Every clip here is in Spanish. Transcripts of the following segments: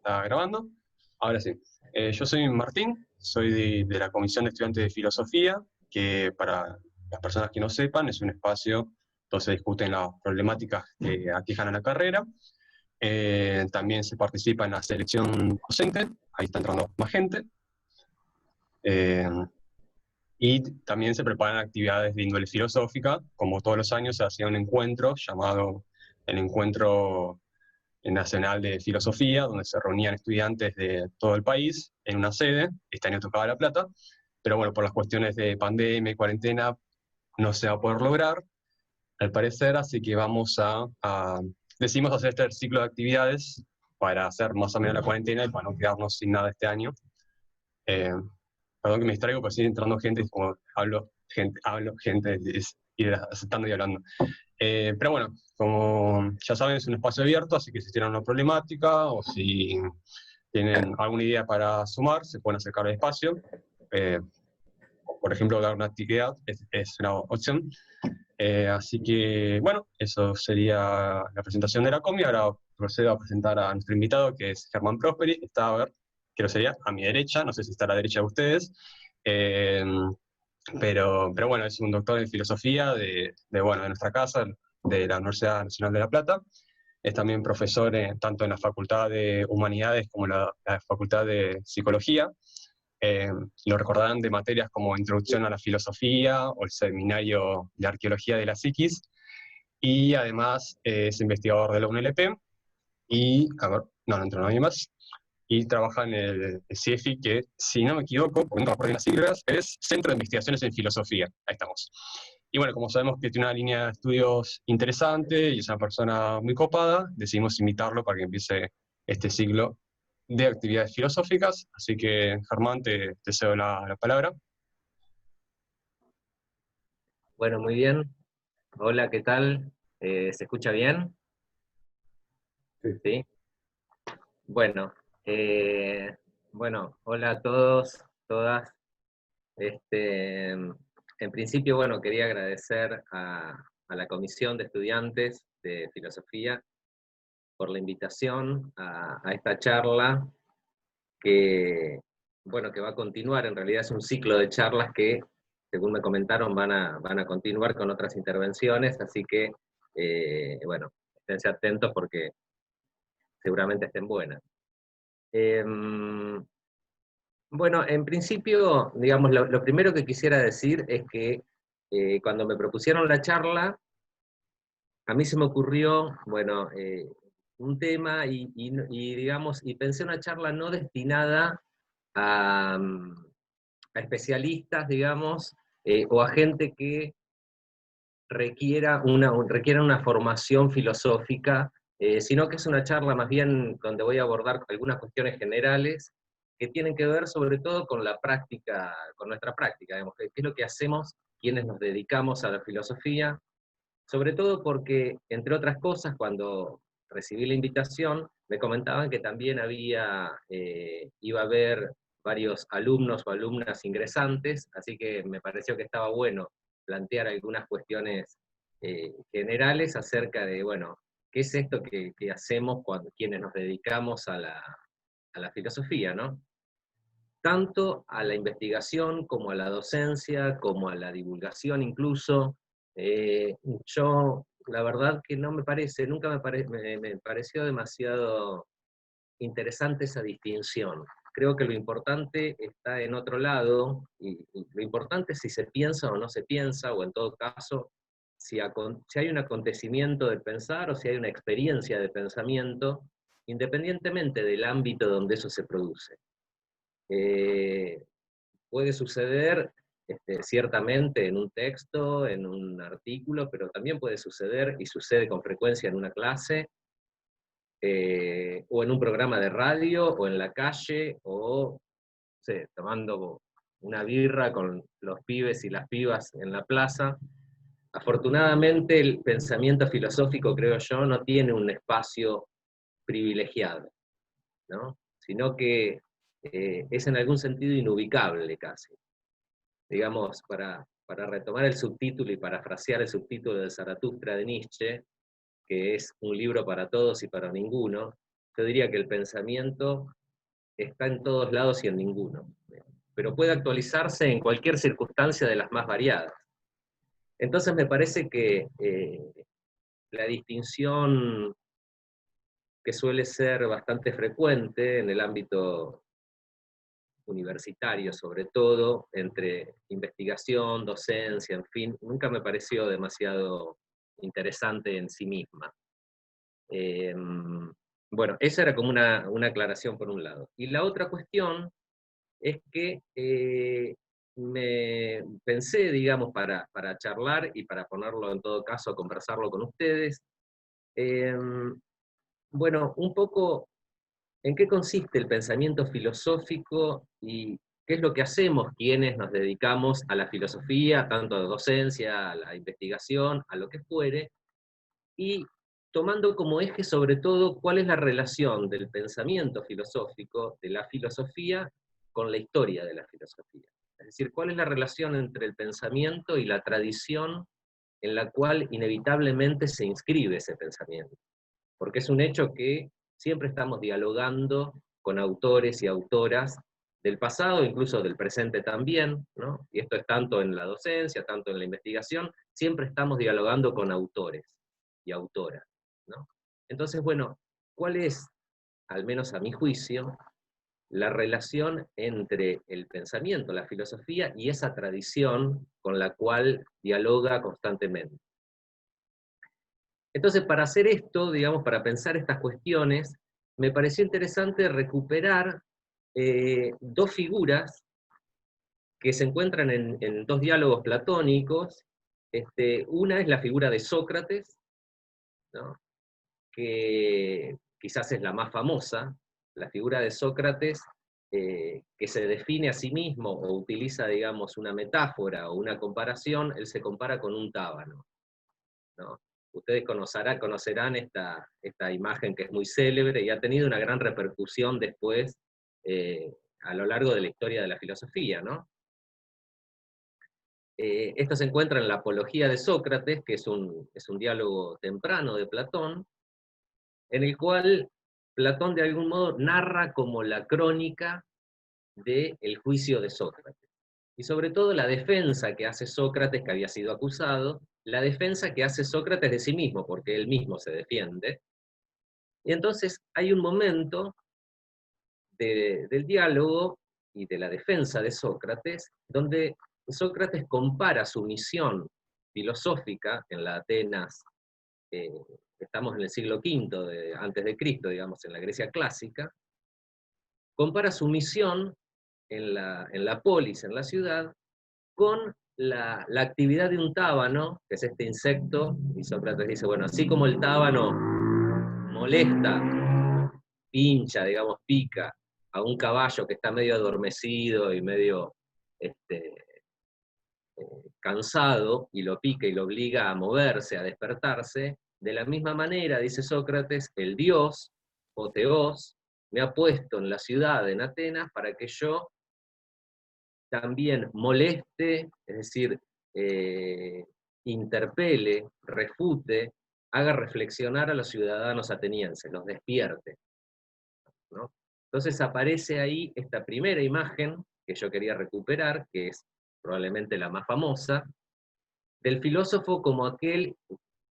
¿Está grabando? Ahora sí. Yo soy Martín, soy de la Comisión de Estudiantes de Filosofía, que para las personas que no sepan es un espacio donde se discuten las problemáticas que aquejan a la carrera. También se participa en la selección docente, ahí está entrando más gente. Eh, y también se preparan actividades de índole filosófica, como todos los años se hacía un encuentro llamado el Encuentro Nacional de Filosofía, donde se reunían estudiantes de todo el país en una sede. Este año tocaba La Plata, pero bueno, por las cuestiones de pandemia y cuarentena no se va a poder lograr, al parecer, así que decidimos hacer este ciclo de actividades para hacer más o menos la cuarentena y para no quedarnos sin nada este año. Eh, Perdón que me distraigo, pero sigue entrando gente, y como hablo gente, y aceptando y hablando. Pero bueno, como ya saben, es un espacio abierto, así que si tienen una problemática o si tienen alguna idea para sumar, se pueden acercar al espacio. Por ejemplo, dar una actividad es una opción. Así que, bueno, eso sería la presentación de la COMI. Ahora procedo a presentar a nuestro invitado, que es Germán Prosperi. Está, a ver, creo que sería a mi derecha, no sé si está a la derecha de ustedes. Eh, pero bueno, es un doctor en filosofía bueno, de nuestra casa, de la Universidad Nacional de La Plata. Es también profesor tanto en la Facultad de Humanidades como en la Facultad de Psicología. Lo recordarán de materias como Introducción a la Filosofía o el Seminario de Arqueología de la Psiquis. Y además es investigador de la UNLP. Y, a ver, no entró nadie más. Y trabaja en el CIEFI, que, si no me equivoco, porque no me acuerdo bien las siglas, es Centro de Investigaciones en Filosofía. Ahí estamos. Y bueno, como sabemos que tiene una línea de estudios interesante y es una persona muy copada, decidimos invitarlo para que empiece este ciclo de actividades filosóficas. Así que, Germán, te cedo la palabra. Bueno, muy bien. Hola, ¿qué tal? ¿Se escucha bien? Sí. Sí. Bueno, hola a todos, todas. En principio, bueno, quería agradecer a la Comisión de Estudiantes de Filosofía por la invitación a esta charla que, bueno, que va a continuar. En realidad es un ciclo de charlas que, según me comentaron, van a continuar con otras intervenciones, así que, bueno, esténse atentos porque seguramente estén buenas. Bueno, en principio, digamos, lo primero que quisiera decir es que cuando me propusieron la charla, a mí se me ocurrió, bueno, un tema digamos, y pensé una charla no destinada a, a especialistas, digamos, o a gente que requiera una formación filosófica, sino que es una charla más bien donde voy a abordar algunas cuestiones generales que tienen que ver sobre todo con la práctica, con nuestra práctica, digamos, qué es lo que hacemos quienes nos dedicamos a la filosofía, sobre todo porque, entre otras cosas, cuando recibí la invitación, me comentaban que también iba a haber varios alumnos o alumnas ingresantes, así que me pareció que estaba bueno plantear algunas cuestiones generales acerca de, bueno, ¿qué es esto que hacemos cuando quienes nos dedicamos a la filosofía, ¿no? Tanto a la investigación como a la docencia, como a la divulgación incluso. Yo, la verdad que no me parece, nunca me pareció demasiado interesante esa distinción. Creo que lo importante está en otro lado, y lo importante es si se piensa o no se piensa, o en todo caso, si hay un acontecimiento de pensar o si hay una experiencia de pensamiento, independientemente del ámbito donde eso se produce. Eh, Puede suceder ciertamente en un texto, en un artículo, pero también puede suceder, y sucede con frecuencia en una clase, o en un programa de radio, o en la calle, o no sé, tomando una birra con los pibes y las pibas en la plaza. Afortunadamente el pensamiento filosófico, creo yo, no tiene un espacio privilegiado, ¿no? Sino que es en algún sentido inubicable casi. Digamos, para retomar el subtítulo y parafrasear el subtítulo de Zaratustra de Nietzsche, que es un libro para todos y para ninguno, yo diría que el pensamiento está en todos lados y en ninguno, pero puede actualizarse en cualquier circunstancia de las más variadas. Entonces me parece que la distinción que suele ser bastante frecuente en el ámbito universitario, sobre todo, entre investigación, docencia, en fin, nunca me pareció demasiado interesante en sí misma. Bueno, esa era como una aclaración por un lado. Y la otra cuestión es que me pensé, digamos, para charlar y para ponerlo en todo caso a conversarlo con ustedes, bueno, un poco en qué consiste el pensamiento filosófico y qué es lo que hacemos quienes nos dedicamos a la filosofía, tanto a la docencia, a la investigación, a lo que fuere, y tomando como eje sobre todo cuál es la relación del pensamiento filosófico, de la filosofía, con la historia de la filosofía. Es decir, cuál es la relación entre el pensamiento y la tradición en la cual inevitablemente se inscribe ese pensamiento. Porque es un hecho que siempre estamos dialogando con autores y autoras del pasado, incluso del presente también, ¿no? Y esto es tanto en la docencia, tanto en la investigación, siempre estamos dialogando con autores y autoras, ¿no? Entonces, bueno, ¿cuál es, al menos a mi juicio, la relación entre el pensamiento, la filosofía y esa tradición con la cual dialoga constantemente? Entonces, para hacer esto, digamos, para pensar estas cuestiones, me pareció interesante recuperar dos figuras que se encuentran en dos diálogos platónicos. Una es la figura de Sócrates, ¿no? Que quizás es la más famosa, la figura de Sócrates, que se define a sí mismo o utiliza, digamos, una metáfora o una comparación. Él se compara con un tábano, ¿no? Ustedes conocerán esta imagen que es muy célebre y ha tenido una gran repercusión después a lo largo de la historia de la filosofía, ¿no? Esto se encuentra en la Apología de Sócrates, que es un diálogo temprano de Platón, en el cual Platón de algún modo narra como la crónica del juicio de Sócrates. Y sobre todo la defensa que hace Sócrates, que había sido acusado, la defensa que hace Sócrates de sí mismo, porque él mismo se defiende. Y entonces hay un momento del diálogo y de la defensa de Sócrates, donde Sócrates compara su misión filosófica en la Atenas, estamos en el siglo V antes de Cristo, digamos, en la Grecia clásica, compara su misión en la polis, en la ciudad, con la actividad de un tábano, que es este insecto, y Sócrates dice, bueno, así como el tábano molesta, pincha, digamos, pica a un caballo que está medio adormecido y medio cansado, y lo pica y lo obliga a moverse, a despertarse, de la misma manera, dice Sócrates, el dios, o Teos, me ha puesto en la ciudad, en Atenas, para que yo también moleste, es decir, interpele, refute, haga reflexionar a los ciudadanos atenienses, los despierte, ¿no? Entonces aparece ahí esta primera imagen que yo quería recuperar, que es probablemente la más famosa, del filósofo como aquel,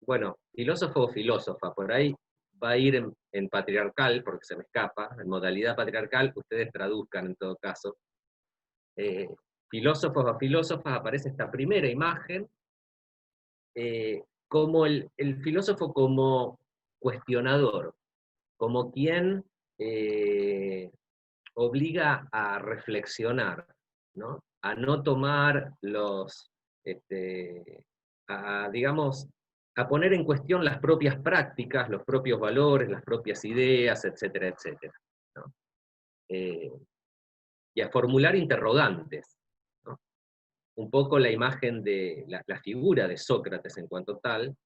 bueno, filósofo o filósofa, por ahí va a ir en patriarcal, porque se me escapa, en modalidad patriarcal, ustedes traduzcan en todo caso, filósofos o filósofas, aparece esta primera imagen, como el filósofo como cuestionador, como quien obliga a reflexionar, ¿no? A no tomar digamos, a poner en cuestión las propias prácticas, los propios valores, las propias ideas, etcétera, etcétera, ¿no? Y a formular interrogantes, ¿no? Un poco la imagen de la figura de Sócrates en cuanto tal,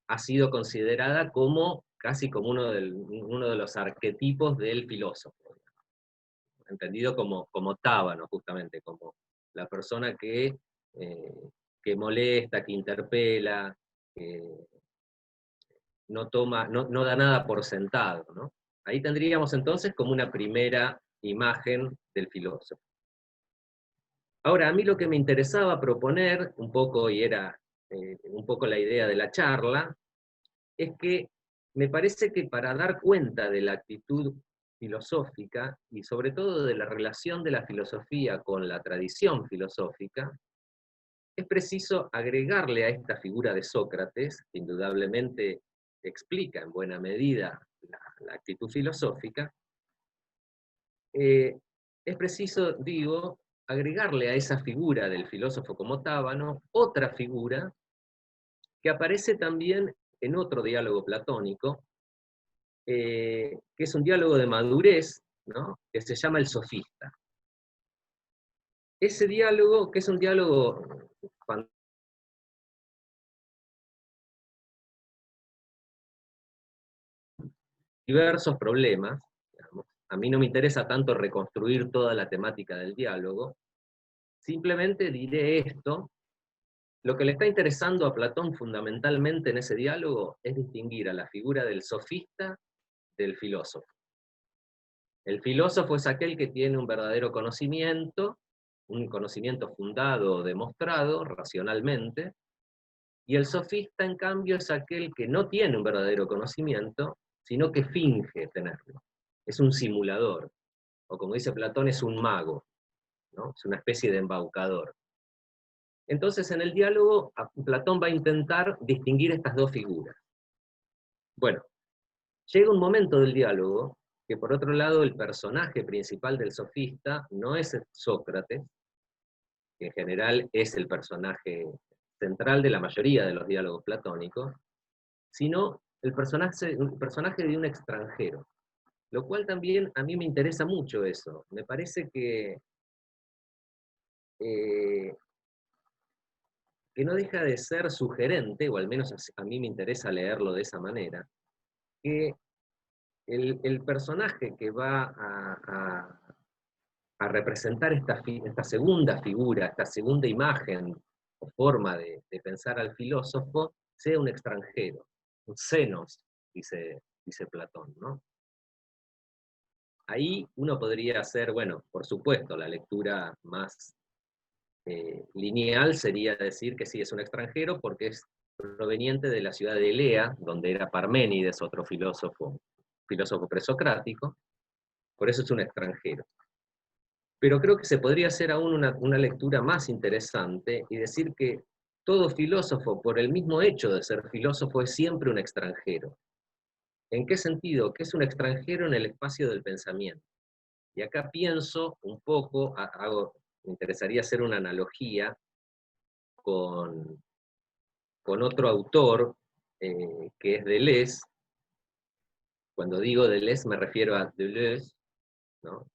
ha sido considerada como casi como uno de los arquetipos del filósofo, entendido como tábano, justamente, como la persona que molesta, que interpela, no da nada por sentado, ¿no? Ahí tendríamos entonces como una primera imagen del filósofo. Ahora, a mí lo que me interesaba proponer, un poco, y era un poco la idea de la charla, es que me parece que para dar cuenta de la actitud filosófica, y sobre todo de la relación de la filosofía con la tradición filosófica, es preciso agregarle a esta figura de Sócrates, que indudablemente explica en buena medida la actitud filosófica, es preciso, digo, agregarle a esa figura del filósofo como Tábano otra figura que aparece también en otro diálogo platónico, que es un diálogo de madurez, ¿no? Que se llama El Sofista. Ese diálogo, que es un diálogo diversos problemas, digamos. A mí no me interesa tanto reconstruir toda la temática del diálogo, simplemente diré esto. Lo que le está interesando a Platón fundamentalmente en ese diálogo es distinguir a la figura del sofista del filósofo. El filósofo es aquel que tiene un verdadero conocimiento, un conocimiento fundado o demostrado racionalmente, y el sofista, en cambio, es aquel que no tiene un verdadero conocimiento, sino que finge tenerlo. Es un simulador, o como dice Platón, es un mago, ¿no? Es una especie de embaucador. Entonces, en el diálogo, Platón va a intentar distinguir estas dos figuras. Bueno, llega un momento del diálogo que, por otro lado, el personaje principal del sofista no es Sócrates, que en general es el personaje central de la mayoría de los diálogos platónicos, sino el personaje de un extranjero, lo cual también a mí me interesa mucho eso. Me parece que no deja de ser sugerente, o al menos a mí me interesa leerlo de esa manera, que el personaje que va a representar esta segunda figura, esta segunda imagen o forma de pensar al filósofo, sea un extranjero, un xenos, dice Platón, ¿no? Ahí uno podría hacer, bueno, por supuesto, la lectura más lineal sería decir que sí, es un extranjero porque es proveniente de la ciudad de Elea, donde era Parménides, otro filósofo presocrático, por eso es un extranjero. Pero creo que se podría hacer aún una lectura más interesante y decir que todo filósofo, por el mismo hecho de ser filósofo, es siempre un extranjero. ¿En qué sentido? Que es un extranjero en el espacio del pensamiento. Y acá pienso un poco, me interesaría hacer una analogía con otro autor, que es Deleuze. Cuando digo Deleuze me refiero a Deleuze, ¿no?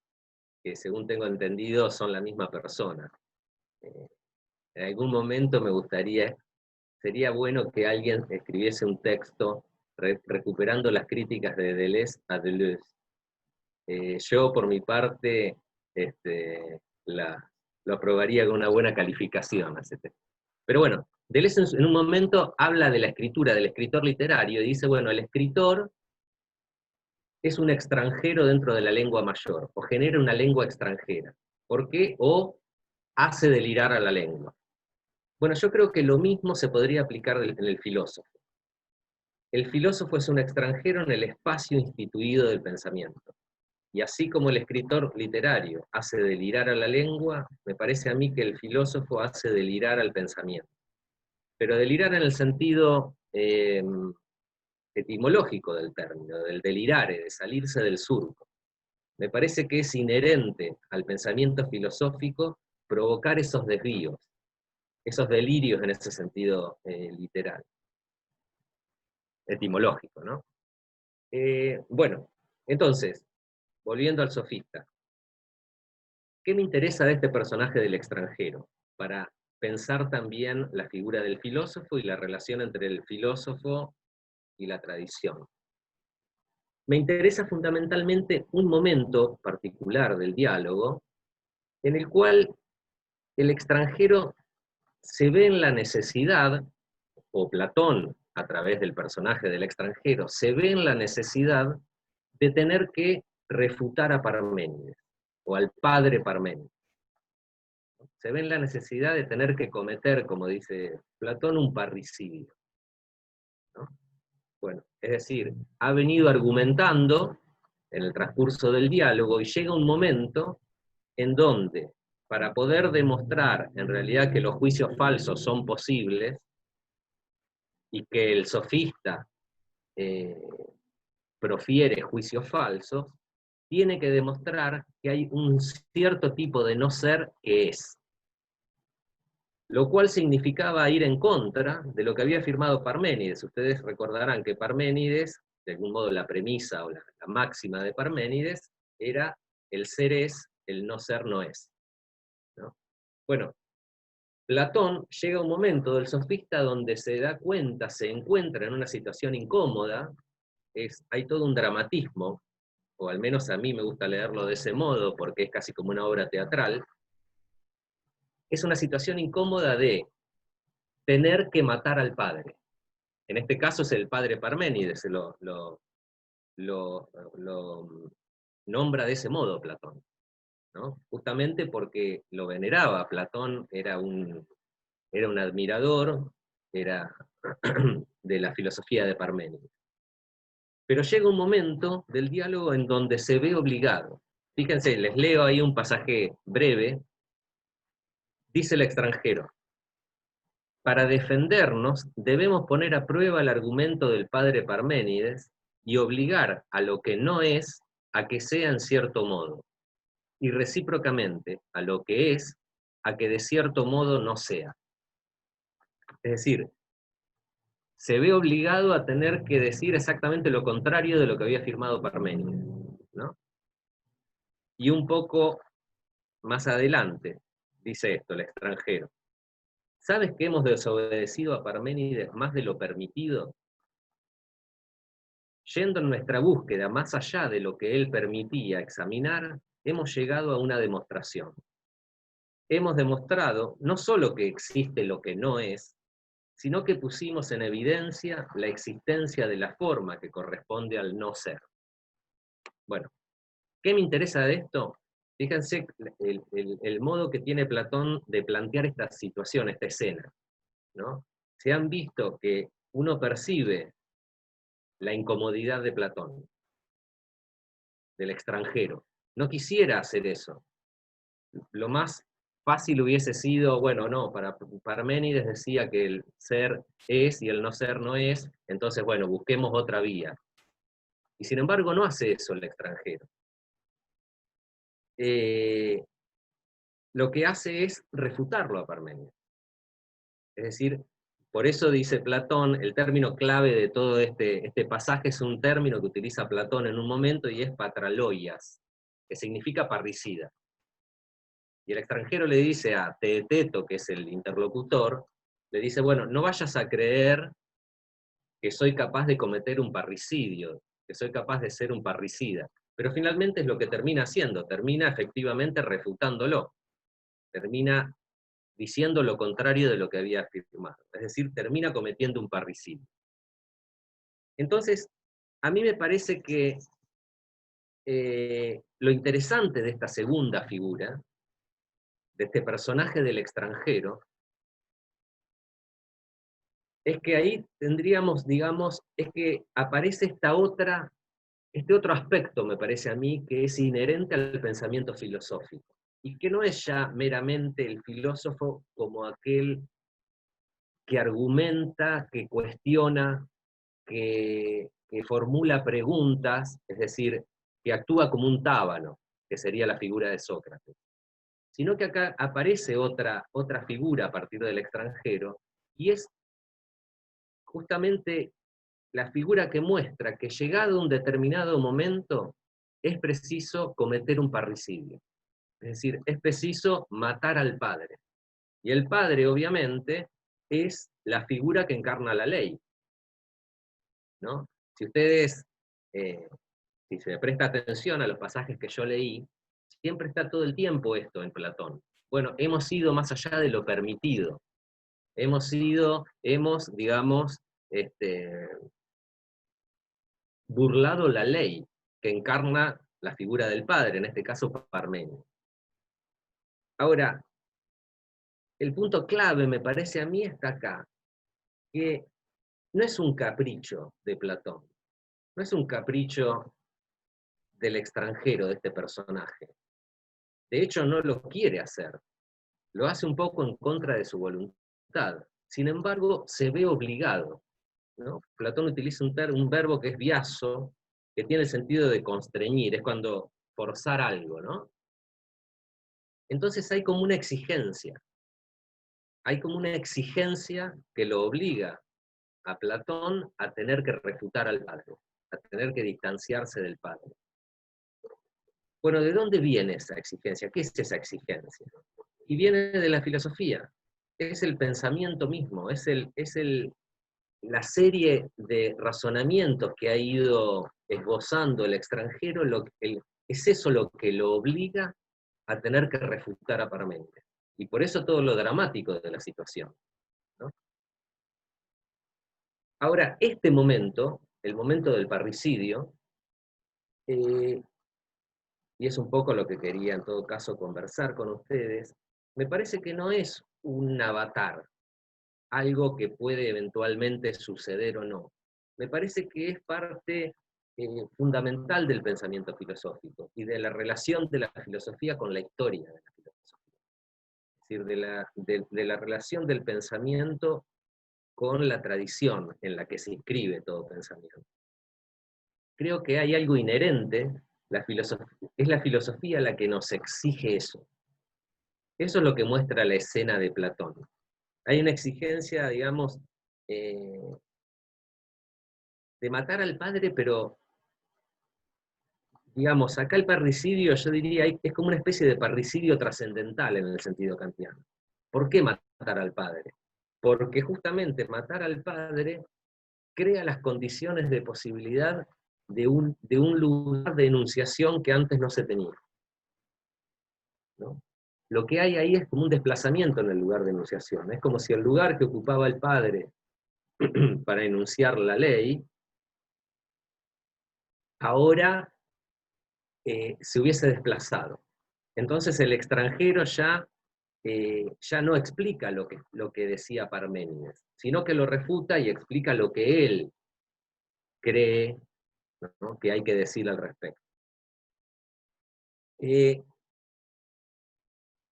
Que según tengo entendido son la misma persona. En algún momento sería bueno que alguien escribiese un texto recuperando las críticas de Deleuze a Deleuze. Yo, por mi parte, lo aprobaría con una buena calificación. Pero bueno, Deleuze en un momento habla de la escritura, del escritor literario, y dice, bueno, el escritor es un extranjero dentro de la lengua mayor, o genera una lengua extranjera. ¿Por qué? O hace delirar a la lengua. Bueno, yo creo que lo mismo se podría aplicar en el filósofo. El filósofo es un extranjero en el espacio instituido del pensamiento. Y así como el escritor literario hace delirar a la lengua, me parece a mí que el filósofo hace delirar al pensamiento. Pero delirar en el sentido etimológico del término, del delirare, de salirse del surco. Me parece que es inherente al pensamiento filosófico provocar esos desvíos, esos delirios en ese sentido literal, etimológico, ¿no? Bueno, entonces, volviendo al sofista, ¿qué me interesa de este personaje del extranjero? Para pensar también la figura del filósofo y la relación entre el filósofo y la tradición. Me interesa fundamentalmente un momento particular del diálogo en el cual el extranjero se ve en la necesidad, o Platón a través del personaje del extranjero, se ve en la necesidad de tener que refutar a Parménides, o al padre Parménides. Se ve en la necesidad de tener que cometer, como dice Platón, un parricidio, ¿no? Bueno, es decir, ha venido argumentando en el transcurso del diálogo y llega un momento en donde, para poder demostrar en realidad que los juicios falsos son posibles y que el sofista profiere juicios falsos, tiene que demostrar que hay un cierto tipo de no ser que es. Lo cual significaba ir en contra de lo que había afirmado Parménides. Ustedes recordarán que Parménides, de algún modo la premisa o la máxima de Parménides, era el ser es, el no ser no es, ¿no? Bueno, Platón llega a un momento del sofista donde se da cuenta, se encuentra en una situación incómoda, hay todo un dramatismo, o al menos a mí me gusta leerlo de ese modo, porque es casi como una obra teatral. Es una situación incómoda de tener que matar al padre. En este caso es el padre Parménides, lo nombra de ese modo Platón, ¿no? Justamente porque lo veneraba. Platón era un admirador, era de la filosofía de Parménides. Pero llega un momento del diálogo en donde se ve obligado. Fíjense, les leo ahí un pasaje breve. Dice el extranjero: para defendernos debemos poner a prueba el argumento del padre Parménides y obligar a lo que no es a que sea en cierto modo, y recíprocamente a lo que es a que de cierto modo no sea. Es decir, se ve obligado a tener que decir exactamente lo contrario de lo que había afirmado Parménides, ¿no? Y un poco más adelante dice esto el extranjero: ¿sabes que hemos desobedecido a Parménides más de lo permitido? Yendo en nuestra búsqueda más allá de lo que él permitía examinar, hemos llegado a una demostración. Hemos demostrado no solo que existe lo que no es, sino que pusimos en evidencia la existencia de la forma que corresponde al no ser. Bueno, ¿qué me interesa de esto? Fíjense el modo que tiene Platón de plantear esta situación, esta escena, ¿no? Se han visto que uno percibe la incomodidad de Platón, del extranjero. No quisiera hacer eso. Lo más fácil hubiese sido, bueno, no, para Parménides decía que el ser es y el no ser no es, entonces, bueno, busquemos otra vía. Y sin embargo no hace eso el extranjero. Lo que hace es refutarlo a Parménides. Es decir, por eso dice Platón, el término clave de todo este pasaje es un término que utiliza Platón en un momento y es patraloias, que significa parricida. Y el extranjero le dice a Teeteto, que es el interlocutor, le dice, bueno, no vayas a creer que soy capaz de cometer un parricidio, que soy capaz de ser un parricida. Pero finalmente es lo que termina haciendo, termina efectivamente refutándolo, termina diciendo lo contrario de lo que había afirmado. Es decir, termina cometiendo un parricidio. Entonces, a mí me parece que lo interesante de esta segunda figura, de este personaje del extranjero, es que ahí tendríamos, digamos, es que aparece este otro aspecto, me parece a mí, que es inherente al pensamiento filosófico, y que no es ya meramente el filósofo como aquel que argumenta, que cuestiona, que formula preguntas, es decir, que actúa como un tábano, que sería la figura de Sócrates, sino que acá aparece otra figura a partir del extranjero, y es justamente la figura que muestra que llegado un determinado momento es preciso cometer un parricidio. Es decir, es preciso matar al padre. Y el padre, obviamente, es la figura que encarna la ley, ¿no? Si ustedes, si se presta atención a los pasajes que yo leí, siempre está todo el tiempo esto en Platón. Bueno, hemos ido más allá de lo permitido. Digamos, burlado la ley que encarna la figura del padre, en este caso Parmenio. Ahora, el punto clave, me parece a mí, está acá, que no es un capricho de Platón, no es un capricho del extranjero, de este personaje. De hecho, no lo quiere hacer, lo hace un poco en contra de su voluntad. Sin embargo, se ve obligado, ¿no? Platón utiliza un verbo que es biaso, que tiene el sentido de constreñir, es cuando forzar algo, ¿no? Entonces hay como una exigencia, que lo obliga a Platón a tener que refutar al padre, a tener que distanciarse del padre. Bueno, ¿de dónde viene esa exigencia? ¿Qué es esa exigencia? Y viene de la filosofía, es el pensamiento mismo, la serie de razonamientos que ha ido esbozando el extranjero, es eso lo que lo obliga a tener que refutar a Parménides. Y por eso todo lo dramático de la situación, ¿no? Ahora, este momento, el momento del parricidio, y es un poco lo que quería en todo caso conversar con ustedes, me parece que no es un avatar, algo que puede eventualmente suceder o no. Me parece que es parte fundamental del pensamiento filosófico y de la relación de la filosofía con la historia de la filosofía. Es decir, de la relación del pensamiento con la tradición en la que se inscribe todo pensamiento. Creo que hay algo inherente, es la filosofía la que nos exige eso. Eso es lo que muestra la escena de Platón. Hay una exigencia, digamos, de matar al padre, pero, digamos, acá el parricidio, yo diría, es como una especie de parricidio trascendental en el sentido kantiano. ¿Por qué matar al padre? Porque justamente matar al padre crea las condiciones de posibilidad de un lugar de enunciación que antes no se tenía, ¿no? Lo que hay ahí es como un desplazamiento en el lugar de enunciación. Es como si el lugar que ocupaba el padre para enunciar la ley, ahora se hubiese desplazado. Entonces el extranjero ya no explica lo que decía Parménides, sino que lo refuta y explica lo que él cree, ¿no?, que hay que decir al respecto.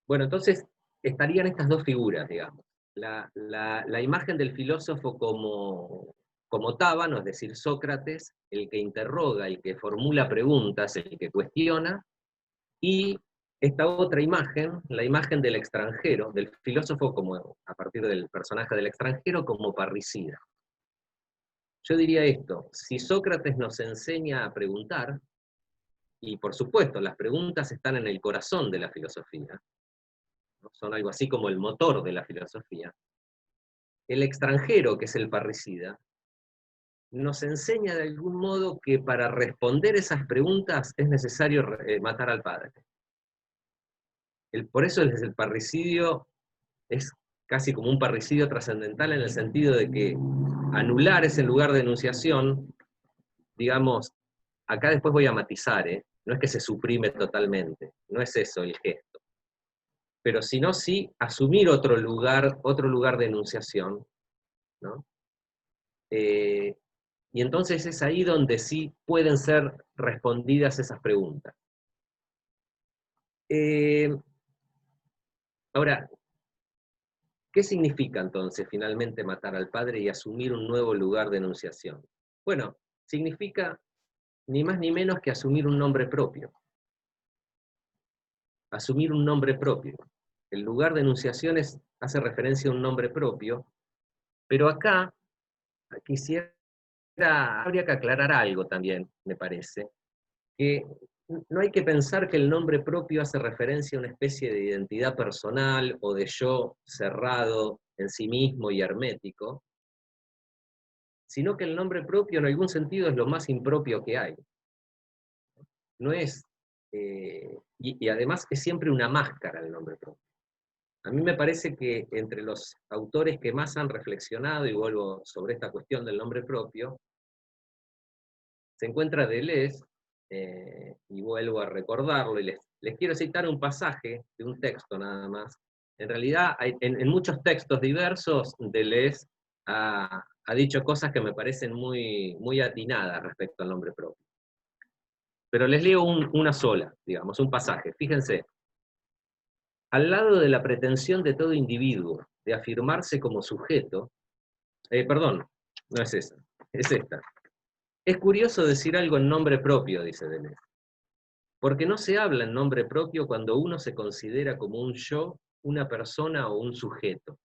Bueno, entonces estarían estas dos figuras, digamos. La imagen del filósofo como tábano, es decir, Sócrates, el que interroga, el que formula preguntas, el que cuestiona, y esta otra imagen, la imagen del extranjero, del filósofo como, a partir del personaje del extranjero, como parricida. Yo diría esto: si Sócrates nos enseña a preguntar, y por supuesto las preguntas están en el corazón de la filosofía, ¿no?, son algo así como el motor de la filosofía, el extranjero, que es el parricida, nos enseña de algún modo que para responder esas preguntas es necesario matar al padre. Por eso el parricidio es casi como un parricidio trascendental, en el sentido de que anular ese lugar de enunciación, digamos, acá después voy a matizar, no es que se suprime totalmente, no es eso el gesto, pero sino sí asumir otro lugar de enunciación, ¿no? Y entonces es ahí donde sí pueden ser respondidas esas preguntas. Ahora, ¿qué significa entonces finalmente matar al padre y asumir un nuevo lugar de enunciación? Bueno, significa ni más ni menos que asumir un nombre propio. Asumir un nombre propio. El lugar de enunciación hace referencia a un nombre propio, pero acá habría que aclarar algo también, me parece, que no hay que pensar que el nombre propio hace referencia a una especie de identidad personal o de yo cerrado en sí mismo y hermético, sino que el nombre propio en algún sentido es lo más impropio que hay. No es, y además es siempre una máscara el nombre propio. A mí me parece que entre los autores que más han reflexionado, y vuelvo sobre esta cuestión del nombre propio, se encuentra Deleuze, y vuelvo a recordarlo, y les quiero citar un pasaje de un texto nada más. En realidad, en muchos textos diversos, Deleuze ha dicho cosas que me parecen muy, muy atinadas respecto al nombre propio. Pero les leo una sola, digamos, un pasaje. Fíjense, al lado de la pretensión de todo individuo de afirmarse como sujeto, perdón, no es esa, es esta. Es curioso decir algo en nombre propio, dice Deleuze, porque no se habla en nombre propio cuando uno se considera como un yo, una persona o un sujeto.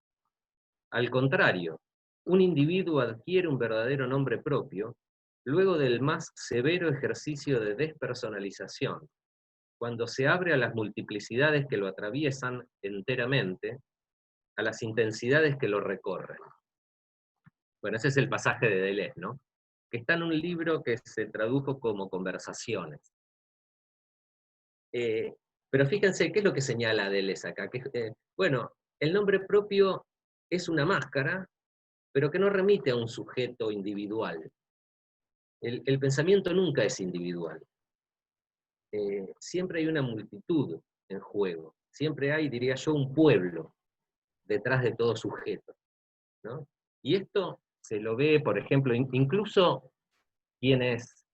Al contrario, un individuo adquiere un verdadero nombre propio luego del más severo ejercicio de despersonalización, cuando se abre a las multiplicidades que lo atraviesan enteramente, a las intensidades que lo recorren. Bueno, ese es el pasaje de Deleuze, ¿no? Que está en un libro que se tradujo como Conversaciones. Pero fíjense, ¿qué es lo que señala Deleuze acá? Que, bueno, el nombre propio es una máscara, pero que no remite a un sujeto individual. El pensamiento nunca es individual. Siempre hay una multitud en juego. Siempre hay, diría yo, un pueblo detrás de todo sujeto, ¿no? Y esto se lo ve, por ejemplo, incluso quienes,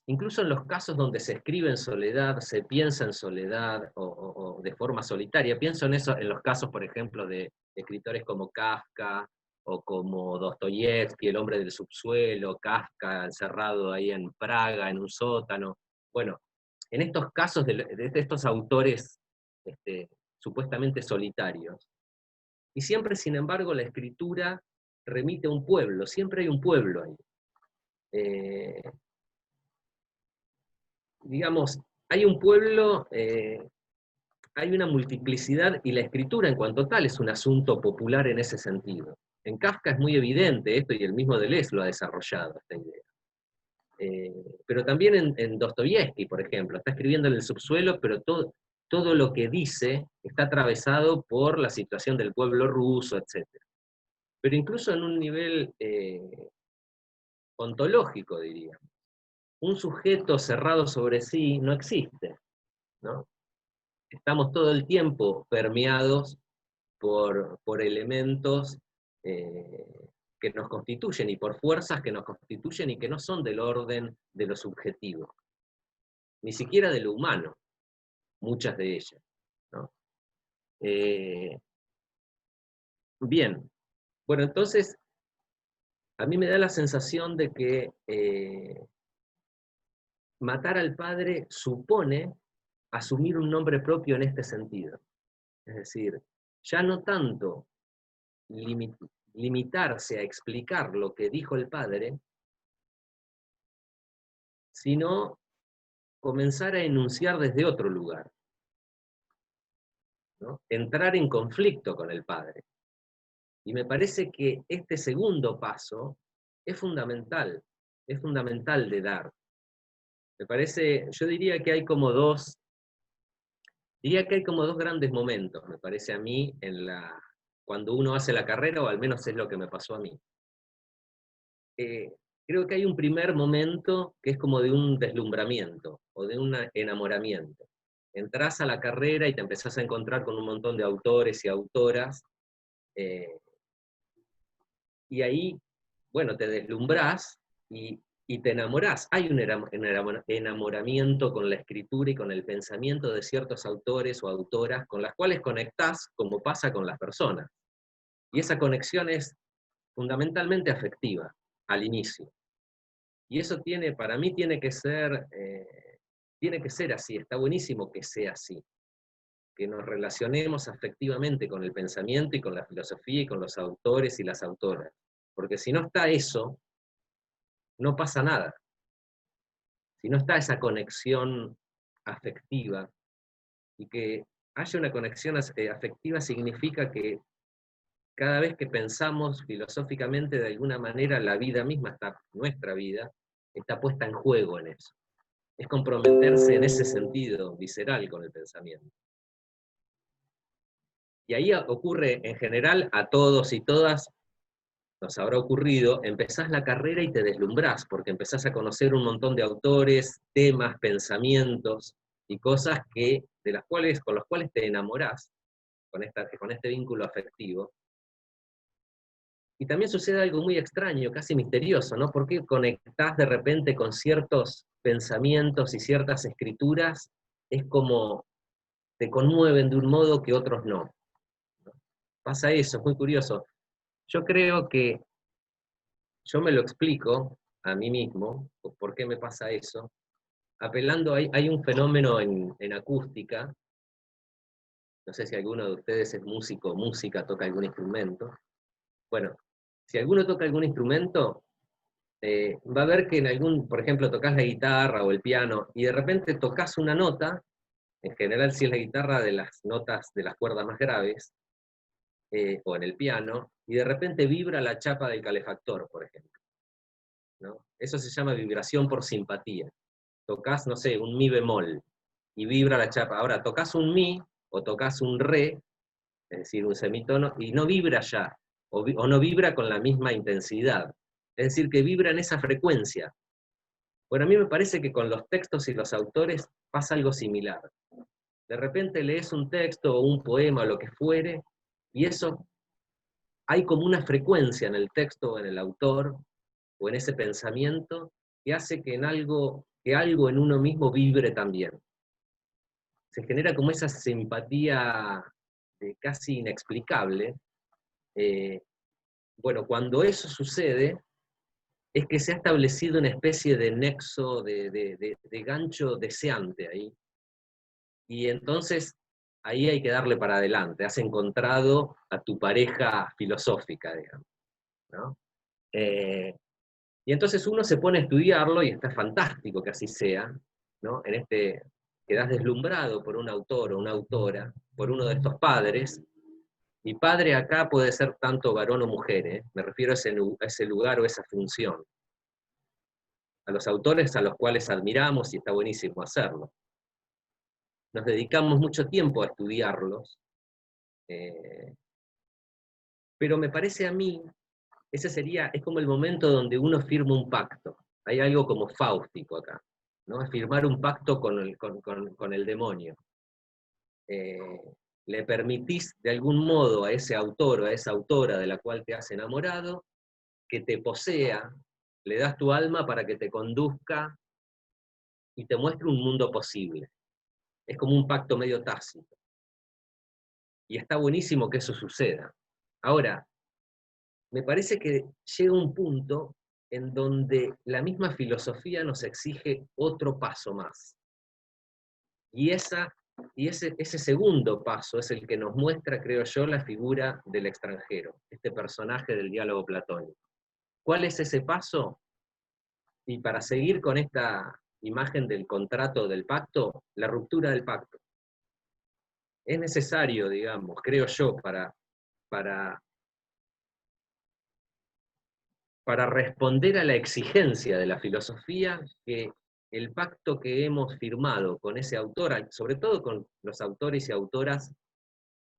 incluso en los casos donde se escribe en soledad, se piensa en soledad o de forma solitaria, pienso en eso, en los casos, por ejemplo, de escritores como Kafka o como Dostoyevsky, El hombre del subsuelo, Kafka encerrado ahí en Praga, en un sótano. Bueno, en estos casos de estos autores supuestamente solitarios, y siempre, sin embargo, la escritura remite a un pueblo, siempre hay un pueblo ahí. Digamos, hay un pueblo, hay una multiplicidad, y la escritura en cuanto tal es un asunto popular en ese sentido. En Kafka es muy evidente esto, y el mismo Deleuze lo ha desarrollado, esta idea. Pero también en Dostoyevsky, por ejemplo, está escribiendo en el subsuelo, pero todo lo que dice está atravesado por la situación del pueblo ruso, etc. Pero incluso en un nivel ontológico, diría. Un sujeto cerrado sobre sí no existe, ¿no? Estamos todo el tiempo permeados por elementos que nos constituyen y por fuerzas que nos constituyen y que no son del orden de lo subjetivo, ni siquiera de lo humano, muchas de ellas, ¿no? Bien, bueno, entonces a mí me da la sensación de que matar al padre supone asumir un nombre propio en este sentido. Es decir, ya no tanto limitarse a explicar lo que dijo el padre, sino comenzar a enunciar desde otro lugar, ¿no? Entrar en conflicto con el padre. Y me parece que este segundo paso es fundamental de dar. Me parece, yo diría que hay como dos grandes momentos, me parece a mí, cuando uno hace la carrera, o al menos es lo que me pasó a mí. Creo que hay un primer momento que es como de un deslumbramiento, o de un enamoramiento. Entrás a la carrera y te empezás a encontrar con un montón de autores y autoras, y ahí, bueno, te deslumbrás y te enamorás. Hay un enamoramiento con la escritura y con el pensamiento de ciertos autores o autoras con las cuales conectás, como pasa con las personas. Y esa conexión es fundamentalmente afectiva, al inicio. Y eso para mí tiene que ser así, está buenísimo que sea así, que nos relacionemos afectivamente con el pensamiento y con la filosofía y con los autores y las autoras. Porque si no está eso, no pasa nada. Si no está esa conexión afectiva, y que haya una conexión afectiva significa que cada vez que pensamos filosóficamente, de alguna manera la vida misma, nuestra vida, está puesta en juego en eso. Es comprometerse en ese sentido visceral con el pensamiento. Y ahí ocurre, en general, a todos y todas, nos habrá ocurrido, empezás la carrera y te deslumbrás, porque empezás a conocer un montón de autores, temas, pensamientos, y cosas con los cuales te enamorás, con este vínculo afectivo. Y también sucede algo muy extraño, casi misterioso, ¿no? ¿Por qué conectás de repente con ciertos pensamientos y ciertas escrituras? Es como te conmueven de un modo que otros no. Pasa eso, es muy curioso. Yo creo que yo me lo explico a mí mismo, por qué me pasa eso, apelando, hay un fenómeno en acústica, no sé si alguno de ustedes es músico o música, toca algún instrumento. Bueno, si alguno toca algún instrumento, va a ver que por ejemplo, tocas la guitarra o el piano, y de repente tocas una nota, en general si es la guitarra de las notas de las cuerdas más graves, o en el piano, y de repente vibra la chapa del calefactor, por ejemplo, ¿no? Eso se llama vibración por simpatía. Tocas, no sé, un mi bemol, y vibra la chapa. Ahora, tocas un mi, o tocas un re, es decir, un semitono, y no vibra ya, o no vibra con la misma intensidad. Es decir, que vibra en esa frecuencia. Bueno, a mí me parece que con los textos y los autores pasa algo similar. De repente lees un texto o un poema o lo que fuere, y eso, hay como una frecuencia en el texto o en el autor, o en ese pensamiento, que hace que algo en uno mismo vibre también. Se genera como esa simpatía casi inexplicable. Bueno, cuando eso sucede, es que se ha establecido una especie de nexo, de gancho deseante ahí. Y entonces ahí hay que darle para adelante. Has encontrado a tu pareja filosófica, digamos, ¿no? Y entonces uno se pone a estudiarlo y está fantástico que así sea, ¿no? Quedás deslumbrado por un autor o una autora, por uno de estos padres, y padre acá puede ser tanto varón o mujer, ¿eh? Me refiero a ese lugar o esa función. A los autores a los cuales admiramos y está buenísimo hacerlo. Nos dedicamos mucho tiempo a estudiarlos, pero me parece a mí, es como el momento donde uno firma un pacto. Hay algo como fáustico acá, ¿no? Es firmar un pacto con el demonio. Le permitís de algún modo a ese autor o a esa autora de la cual te has enamorado, que te posea, le das tu alma para que te conduzca y te muestre un mundo posible. Es como un pacto medio tácito. Y está buenísimo que eso suceda. Ahora, me parece que llega un punto en donde la misma filosofía nos exige otro paso más. Y ese segundo paso es el que nos muestra, creo yo, la figura del extranjero, este personaje del diálogo platónico. ¿Cuál es ese paso? Y para seguir con esta imagen del contrato del pacto, la ruptura del pacto. Es necesario, digamos, creo yo, para responder a la exigencia de la filosofía, que el pacto que hemos firmado con ese autor, sobre todo con los autores y autoras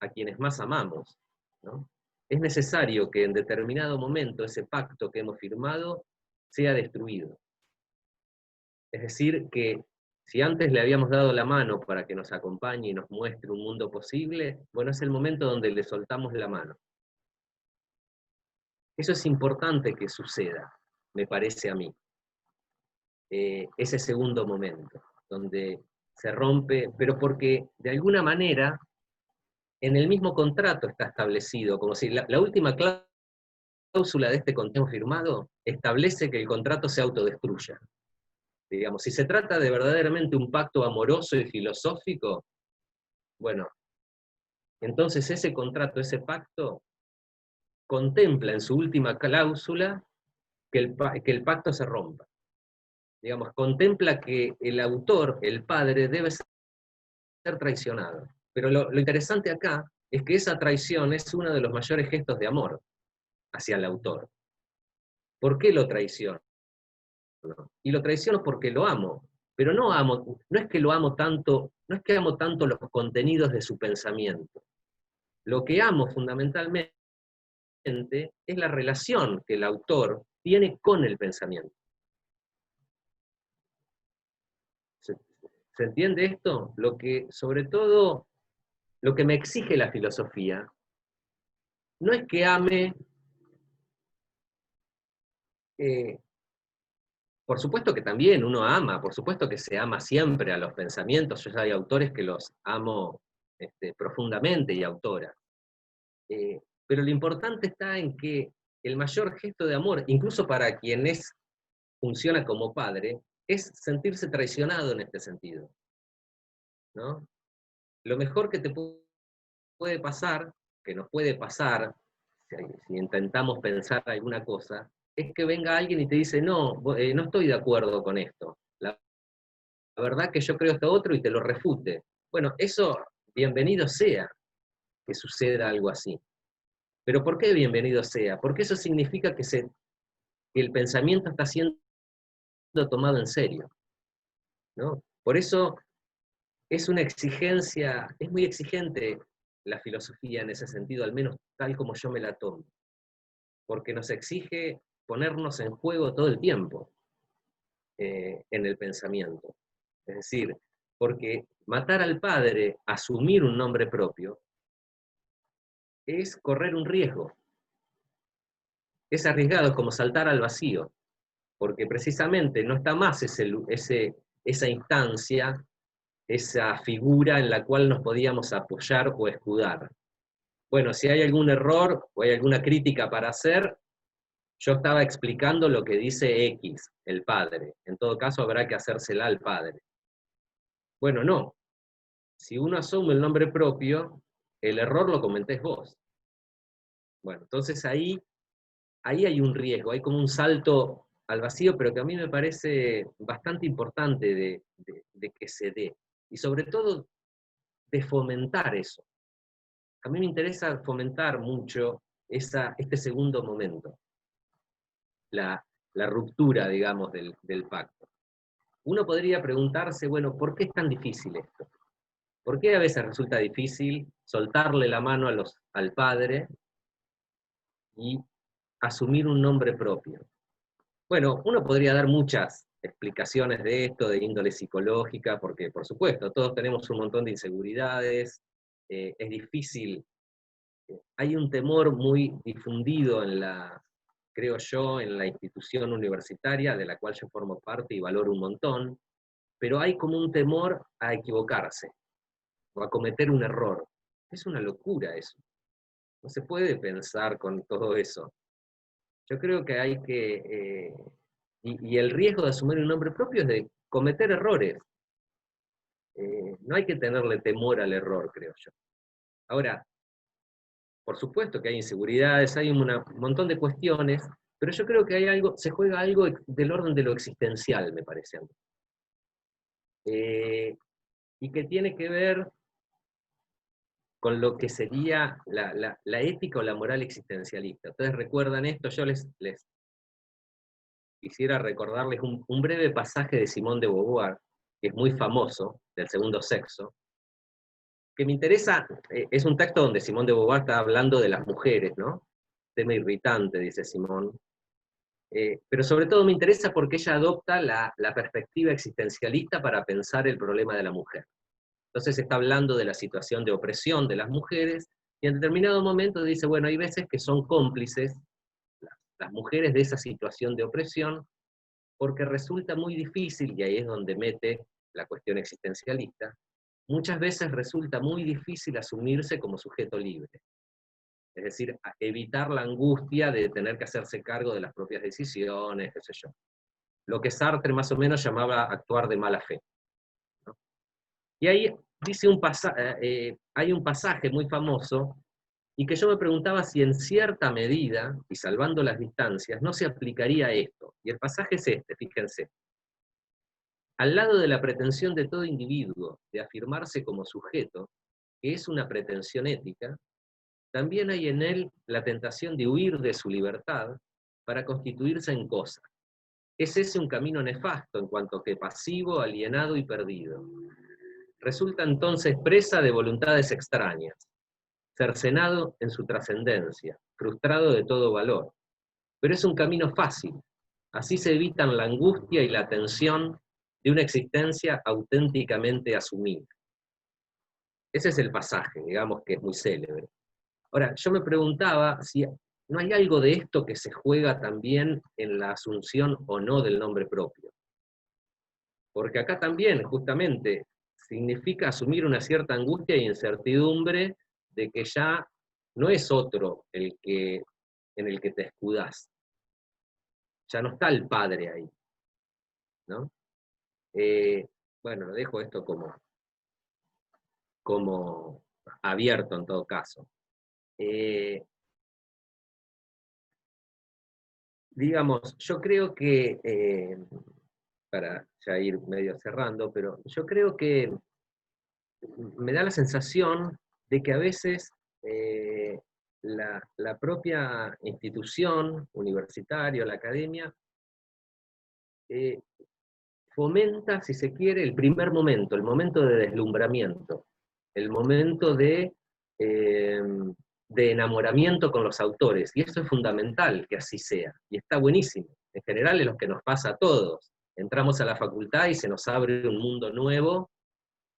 a quienes más amamos, ¿no? Es necesario que en determinado momento ese pacto que hemos firmado sea destruido. Es decir, que si antes le habíamos dado la mano para que nos acompañe y nos muestre un mundo posible, bueno, es el momento donde le soltamos la mano. Eso es importante que suceda, me parece a mí. Ese segundo momento, donde se rompe, pero porque de alguna manera en el mismo contrato está establecido, como si la última cláusula de este contrato firmado establece que el contrato se autodestruya. Digamos, si se trata de verdaderamente un pacto amoroso y filosófico, bueno, entonces ese contrato, ese pacto, contempla en su última cláusula que el pacto se rompa. Digamos, contempla que el autor, el padre, debe ser traicionado. Pero lo interesante acá es que esa traición es uno de los mayores gestos de amor hacia el autor. ¿Por qué lo traiciono? Y lo traiciono porque lo amo, pero no es que lo amo tanto, no es que amo tanto los contenidos de su pensamiento, Lo que amo fundamentalmente es la relación que el autor tiene con el pensamiento. ¿Se entiende esto? Sobre todo, lo que me exige la filosofía, no es que ame, por supuesto que también uno ama, por supuesto que se ama siempre a los pensamientos, yo ya hay autores que los amo profundamente y autoras. Pero lo importante está en que el mayor gesto de amor, incluso para quien funciona como padre, es sentirse traicionado en este sentido, ¿no? Lo mejor que te puede pasar, que nos puede pasar, si intentamos pensar alguna cosa, es que venga alguien y te dice, no, no estoy de acuerdo con esto. La verdad que yo creo esto otro y te lo refute. Bueno, eso, bienvenido sea que suceda algo así. Pero ¿por qué bienvenido sea? Porque eso significa que el pensamiento está siendo tomado en serio, ¿no? Por eso es una exigencia, es muy exigente la filosofía en ese sentido, al menos tal como yo me la tomo, porque nos exige ponernos en juego todo el tiempo en el pensamiento. Es decir, porque matar al padre, asumir un nombre propio, es correr un riesgo. Es arriesgado, es como saltar al vacío, porque precisamente no está más esa instancia, esa figura en la cual nos podíamos apoyar o escudar. Bueno, si hay algún error o hay alguna crítica para hacer, yo estaba explicando lo que dice X, el padre. En todo caso, habrá que hacérsela al padre. Bueno, no. Si uno asume el nombre propio, el error lo cometés vos. Bueno, entonces ahí hay un riesgo, hay como un salto al vacío, pero que a mí me parece bastante importante de que se dé. Y sobre todo, de fomentar eso. A mí me interesa fomentar mucho este segundo momento, la ruptura, digamos, del pacto. Uno podría preguntarse, bueno, ¿por qué es tan difícil esto? ¿Por qué a veces resulta difícil soltarle la mano al padre y asumir un nombre propio? Bueno, uno podría dar muchas explicaciones de esto, de índole psicológica, porque por supuesto, todos tenemos un montón de inseguridades, es difícil, hay un temor muy difundido creo yo, en la institución universitaria, de la cual yo formo parte y valoro un montón, pero hay como un temor a equivocarse, o a cometer un error. Es una locura eso. No se puede pensar con todo eso. Yo creo que hay que... y el riesgo de asumir un nombre propio es de cometer errores. No hay que tenerle temor al error, creo yo. Ahora, por supuesto que hay inseguridades, hay un montón de cuestiones, pero yo creo que se juega algo del orden de lo existencial, me parece a mí. Y que tiene que ver con lo que sería la ética o la moral existencialista. Ustedes recuerdan esto, yo les quisiera recordarles un breve pasaje de Simone de Beauvoir, que es muy famoso, del segundo sexo, que me interesa, es un texto donde Simone de Beauvoir está hablando de las mujeres, ¿no? Tema irritante, dice Simone. Pero sobre todo me interesa porque ella adopta la perspectiva existencialista para pensar el problema de la mujer. Entonces está hablando de la situación de opresión de las mujeres, y en determinado momento dice, bueno, hay veces que son cómplices las mujeres de esa situación de opresión, porque resulta muy difícil, y ahí es donde mete la cuestión existencialista, muchas veces resulta muy difícil asumirse como sujeto libre. Es decir, evitar la angustia de tener que hacerse cargo de las propias decisiones, qué sé yo. Lo que Sartre más o menos llamaba actuar de mala fe, ¿no? Y ahí dice hay un pasaje muy famoso, y que yo me preguntaba si en cierta medida, y salvando las distancias, no se aplicaría esto. Y el pasaje es este, fíjense. Al lado de la pretensión de todo individuo de afirmarse como sujeto, que es una pretensión ética, también hay en él la tentación de huir de su libertad para constituirse en cosa. Es ese un camino nefasto en cuanto que pasivo, alienado y perdido. Resulta entonces presa de voluntades extrañas. cercenado en su trascendencia, frustrado de todo valor. Pero es un camino fácil. Así se evitan la angustia y la tensión de una existencia auténticamente asumida. Ese es el pasaje, digamos, que es muy célebre. Ahora, yo me preguntaba si no hay algo de esto que se juega también en la asunción o no del nombre propio. Porque acá también, justamente, significa asumir una cierta angustia y incertidumbre de que ya no es otro en el que te escudás. Ya no está el padre ahí, ¿no? Bueno, lo dejo esto como abierto en todo caso. Digamos, yo creo que, para ya ir medio cerrando, pero yo creo que me da la sensación de que a veces la propia institución universitaria, la academia, fomenta, si se quiere, el primer momento, el momento de deslumbramiento, el momento de enamoramiento con los autores, y eso es fundamental que así sea, y está buenísimo. En general es lo que nos pasa a todos. Entramos a la facultad y se nos abre un mundo nuevo,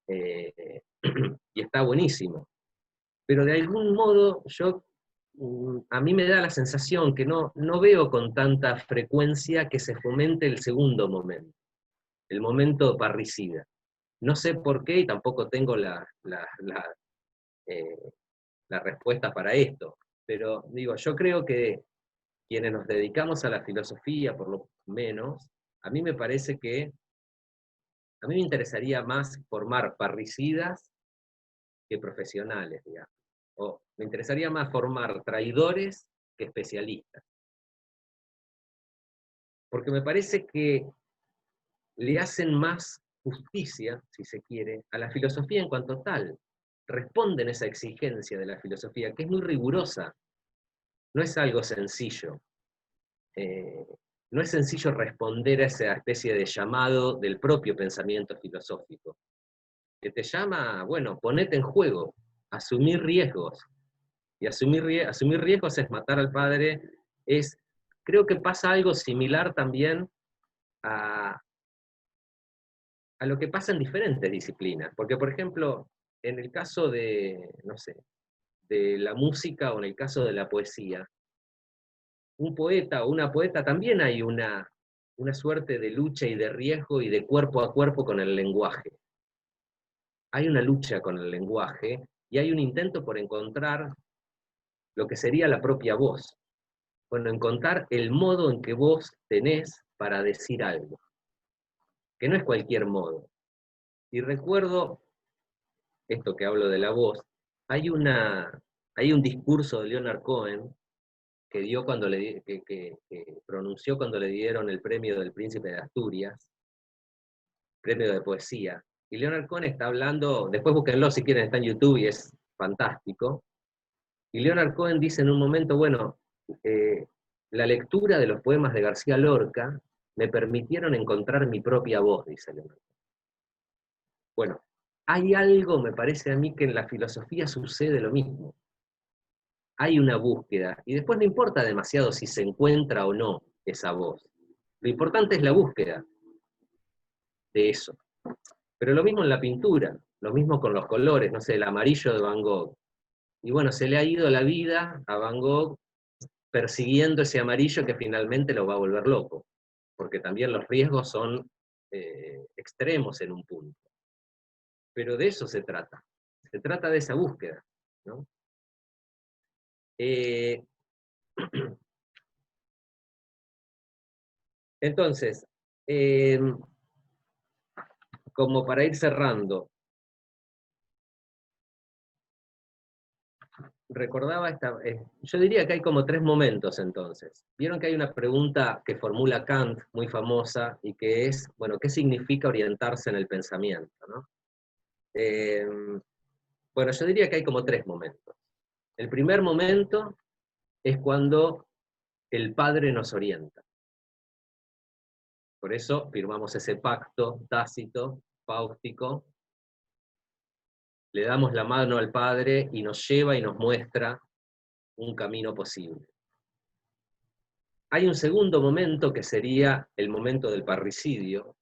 y está buenísimo. Pero de algún modo a mí me da la sensación que no veo con tanta frecuencia que se fomente el segundo momento, el momento parricida. No sé por qué y tampoco tengo eh, la respuesta para esto, pero digo, yo creo que quienes nos dedicamos a la filosofía, por lo menos, a mí me parece que a mí me interesaría más formar parricidas que profesionales, digamos. O me interesaría más formar traidores que especialistas. Porque me parece que le hacen más justicia, si se quiere, a la filosofía en cuanto tal. Responden a esa exigencia de la filosofía, que es muy rigurosa. No es algo sencillo. No es sencillo responder a esa especie de llamado del propio pensamiento filosófico, que te llama, bueno, ponete en juego, asumir riesgos. Y asumir riesgos es matar al padre, creo que pasa algo similar también a, a lo que pasa en diferentes disciplinas. Porque, por ejemplo, en el caso de, no sé, de la música o en el caso de la poesía, un poeta o una poeta también hay una suerte de lucha y de riesgo y de cuerpo a cuerpo con el lenguaje. Hay una lucha con el lenguaje y hay un intento por encontrar lo que sería la propia voz. Bueno, encontrar el modo en que vos tenés para decir algo, que no es cualquier modo. Y recuerdo, esto que hablo de la voz, hay un discurso de Leonard Cohen que dio que pronunció cuando le dieron el premio del Príncipe de Asturias, premio de poesía. Y Leonard Cohen está hablando, después búsquenlo si quieren, está en YouTube y es fantástico. Y Leonard Cohen dice en un momento, bueno, la lectura de los poemas de García Lorca me permitieron encontrar mi propia voz, dice Leonard. Bueno, hay algo, me parece a mí, que en la filosofía sucede lo mismo. Hay una búsqueda, y después no importa demasiado si se encuentra o no esa voz. Lo importante es la búsqueda de eso. Pero lo mismo en la pintura, lo mismo con los colores, no sé, el amarillo de Van Gogh. Y bueno, se le ha ido la vida a Van Gogh persiguiendo ese amarillo que finalmente lo va a volver loco, porque también los riesgos son extremos en un punto. Pero de eso se trata de esa búsqueda, ¿no? Entonces, como para ir cerrando, recordaba yo diría que hay como tres momentos entonces. Vieron que hay una pregunta que formula Kant, muy famosa, y que es, bueno, ¿qué significa orientarse en el pensamiento, ¿no? Bueno, yo diría que hay como tres momentos. El primer momento es cuando el padre nos orienta. Por eso firmamos ese pacto tácito, fáustico, le damos la mano al Padre y nos lleva y nos muestra un camino posible. Hay un segundo momento que sería el momento del parricidio,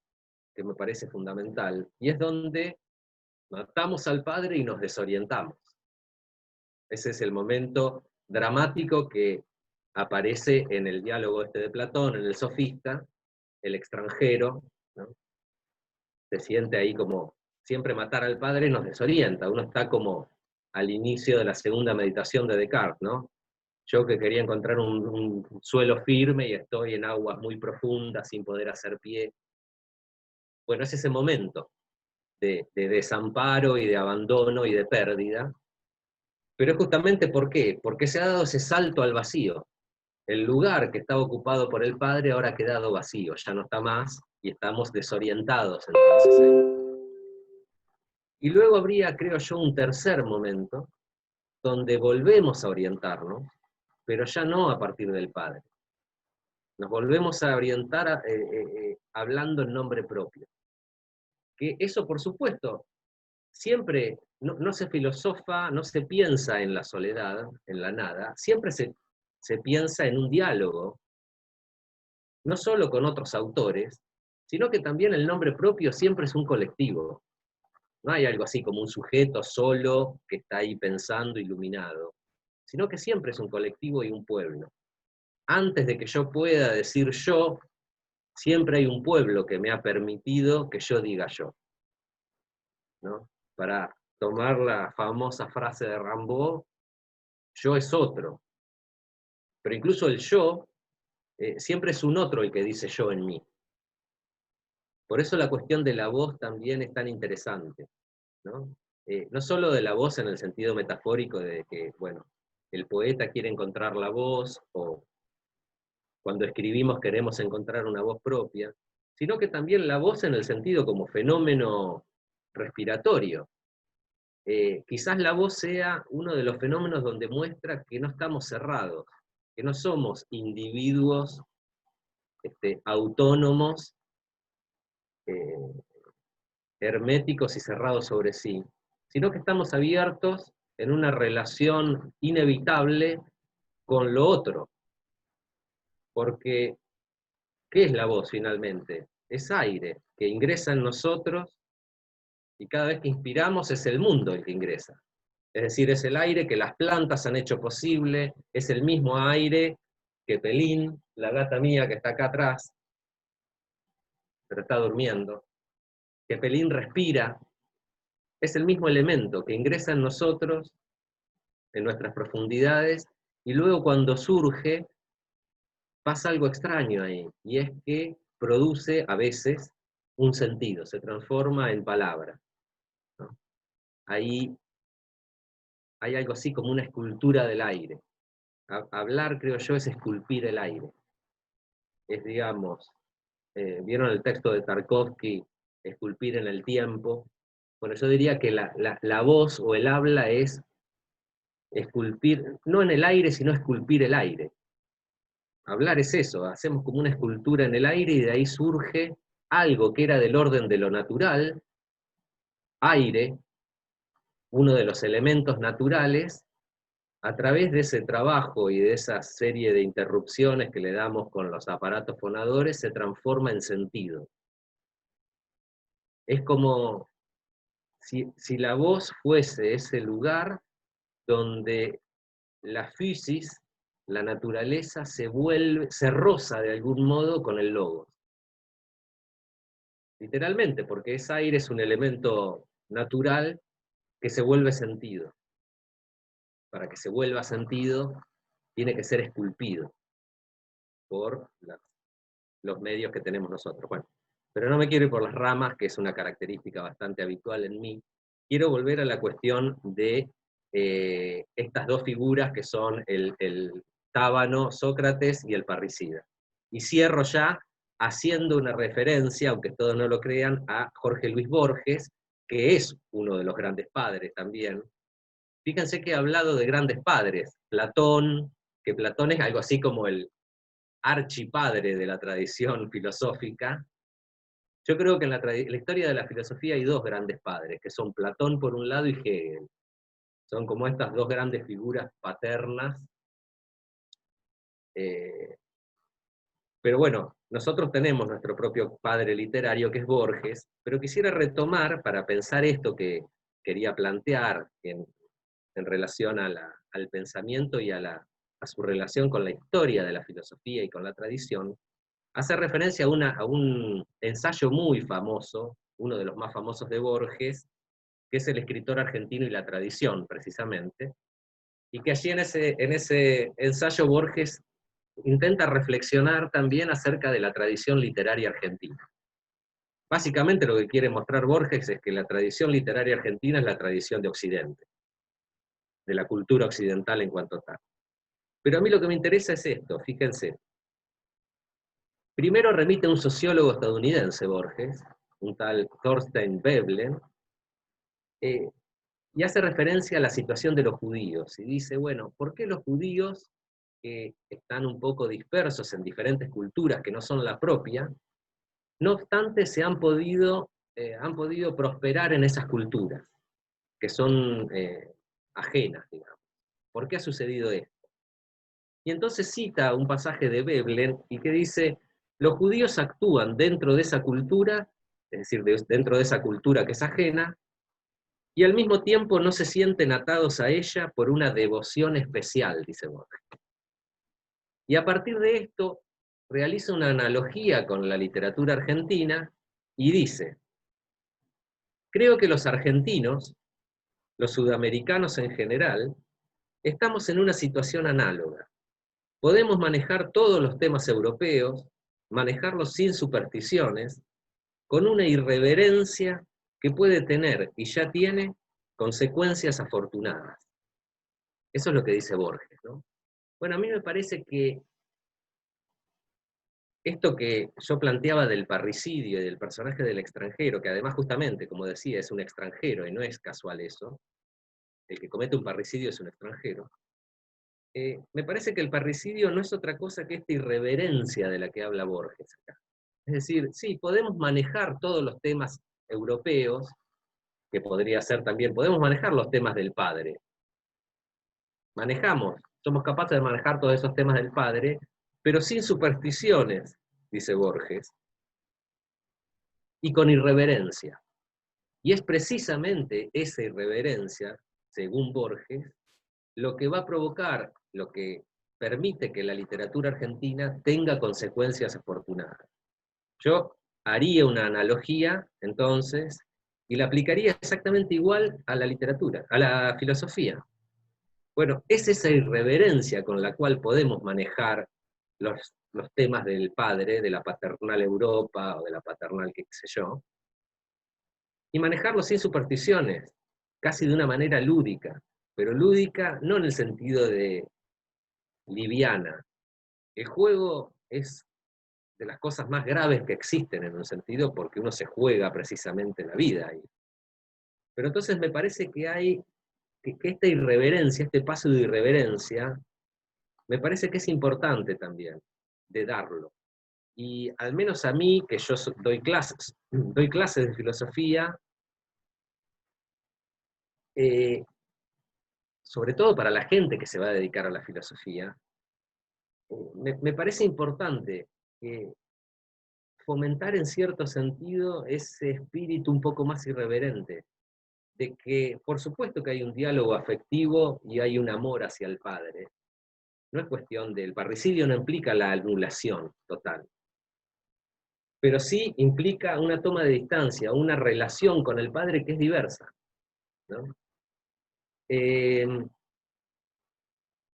que me parece fundamental, y es donde matamos al Padre y nos desorientamos. Ese es el momento dramático que aparece en el diálogo este de Platón, en el Sofista, el extranjero, ¿no? Se siente ahí como, siempre matar al Padre nos desorienta, uno está como al inicio de la segunda meditación de Descartes, ¿no? Yo que quería encontrar un suelo firme y estoy en aguas muy profundas sin poder hacer pie. Bueno, es ese momento de desamparo y de abandono y de pérdida. Pero es justamente ¿por qué? Porque se ha dado ese salto al vacío. El lugar que estaba ocupado por el Padre ahora ha quedado vacío, ya no está más y estamos desorientados entonces ahí. Y luego habría, creo yo, un tercer momento donde volvemos a orientarnos, pero ya no a partir del Padre. Nos volvemos a orientar hablando en nombre propio. Que eso, por supuesto, siempre no se filosofa, no se piensa en la soledad, en la nada, siempre se piensa en un diálogo, no solo con otros autores, sino que también el nombre propio siempre es un colectivo. No hay algo así como un sujeto solo que está ahí pensando, iluminado, sino que siempre es un colectivo y un pueblo. Antes de que yo pueda decir yo, siempre hay un pueblo que me ha permitido que yo diga yo, ¿no? Para tomar la famosa frase de Rimbaud, yo es otro. Pero incluso el yo, siempre es un otro el que dice yo en mí. Por eso la cuestión de la voz también es tan interesante, ¿no? No solo de la voz en el sentido metafórico de que, bueno, el poeta quiere encontrar la voz, o cuando escribimos queremos encontrar una voz propia, sino que también la voz en el sentido como fenómeno respiratorio. Quizás la voz sea uno de los fenómenos donde muestra que no estamos cerrados, que no somos individuos autónomos, herméticos y cerrados sobre sí, sino que estamos abiertos en una relación inevitable con lo otro. Porque, ¿qué es la voz finalmente? Es aire que ingresa en nosotros y cada vez que inspiramos es el mundo el que ingresa. Es decir, es el aire que las plantas han hecho posible, es el mismo aire que Pelín, la gata mía que está acá atrás, pero está durmiendo, que Pelín respira, es el mismo elemento que ingresa en nosotros, en nuestras profundidades, y luego cuando surge, pasa algo extraño ahí, y es que produce a veces un sentido, se transforma en palabra, ¿no? Ahí hay algo así como una escultura del aire. Hablar, creo yo, es esculpir el aire. Es, digamos, ¿vieron el texto de Tarkovsky, Esculpir en el tiempo? Bueno, yo diría que la voz o el habla es esculpir, no en el aire, sino esculpir el aire. Hablar es eso, hacemos como una escultura en el aire y de ahí surge algo que era del orden de lo natural, aire, uno de los elementos naturales, a través de ese trabajo y de esa serie de interrupciones que le damos con los aparatos fonadores, se transforma en sentido. Es como si la voz fuese ese lugar donde la physis, la naturaleza, se roza de algún modo con el logos. Literalmente, porque ese aire es un elemento natural que se vuelve sentido. Para que se vuelva sentido, tiene que ser esculpido por los medios que tenemos nosotros. Bueno, pero no me quiero ir por las ramas, que es una característica bastante habitual en mí. Quiero volver a la cuestión de estas dos figuras que son el tábano Sócrates y el parricida. Y cierro ya haciendo una referencia, aunque todos no lo crean, a Jorge Luis Borges, que es uno de los grandes padres también. Fíjense que he hablado de grandes padres, Platón, que Platón es algo así como el archipadre de la tradición filosófica, Yo creo que en la historia de la filosofía hay dos grandes padres, que son Platón por un lado y Hegel. Son como estas dos grandes figuras paternas. eh, pero bueno, nosotros tenemos nuestro propio padre literario, que es Borges, pero quisiera retomar para pensar esto que quería plantear en relación al pensamiento y a su relación con la historia de la filosofía y con la tradición, hace referencia a un ensayo muy famoso, uno de los más famosos de Borges, que es El escritor argentino y la tradición, precisamente, y que allí en ese ensayo Borges intenta reflexionar también acerca de la tradición literaria argentina. Básicamente lo que quiere mostrar Borges es que la tradición literaria argentina es la tradición de Occidente, de la cultura occidental en cuanto tal. Pero a mí lo que me interesa es esto, fíjense. Primero remite a un sociólogo estadounidense, Borges, un tal Thorstein Veblen, eh, y hace referencia a la situación de los judíos, y dice, bueno, ¿por qué los judíos, que están un poco dispersos en diferentes culturas que no son la propia, no obstante han podido prosperar en esas culturas, que son ajenas, digamos? ¿Por qué ha sucedido esto? Y entonces cita un pasaje de Veblen y que dice, los judíos actúan dentro de esa cultura, es decir, dentro de esa cultura que es ajena, y al mismo tiempo no se sienten atados a ella por una devoción especial, dice Borges. Y a partir de esto realiza una analogía con la literatura argentina y dice, creo que los argentinos, los sudamericanos en general, estamos en una situación análoga. Podemos manejar todos los temas europeos, manejarlos sin supersticiones, con una irreverencia que puede tener, y ya tiene, consecuencias afortunadas. Eso es lo que dice Borges, ¿no? Bueno, a mí me parece que esto que yo planteaba del parricidio y del personaje del extranjero, que además justamente, como decía, es un extranjero y no es casual eso, el que comete un parricidio es un extranjero, me parece que el parricidio no es otra cosa que esta irreverencia de la que habla Borges acá. Es decir, sí, podemos manejar todos los temas europeos, que podría ser también, podemos manejar los temas del padre. Somos capaces de manejar todos esos temas del padre, pero sin supersticiones, dice Borges, y con irreverencia. Y es precisamente esa irreverencia, según Borges, lo que va a provocar, lo que permite que la literatura argentina tenga consecuencias afortunadas. Yo haría una analogía, entonces, y la aplicaría exactamente igual a la literatura, a la filosofía. Bueno, es esa irreverencia con la cual podemos manejar los temas del padre, de la paternal Europa o de la paternal qué sé yo, y manejarlos sin supersticiones, casi de una manera lúdica, pero lúdica no en el sentido de liviana. El juego es de las cosas más graves que existen en un sentido porque uno se juega precisamente la vida ahí. Pero entonces me parece que hay que esta irreverencia, este paso de irreverencia, me parece que es importante también de darlo. Y al menos a mí, que yo doy clases de filosofía, eh, sobre todo para la gente que se va a dedicar a la filosofía, me parece importante fomentar en cierto sentido ese espíritu un poco más irreverente, de que por supuesto que hay un diálogo afectivo y hay un amor hacia el padre. No es cuestión del parricidio, no implica la anulación total, pero sí implica una toma de distancia, una relación con el padre que es diversa, ¿no? Eh,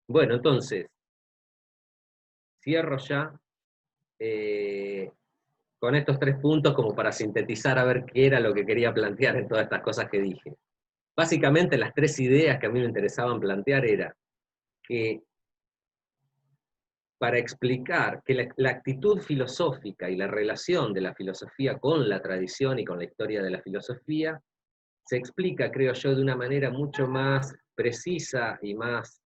bueno, entonces, cierro ya eh, con estos 3 puntos como para sintetizar a ver qué era lo que quería plantear en todas estas cosas que dije. Básicamente las 3 ideas que a mí me interesaban plantear era que para explicar que la actitud filosófica y la relación de la filosofía con la tradición y con la historia de la filosofía se explica, creo yo, de una manera mucho más precisa y más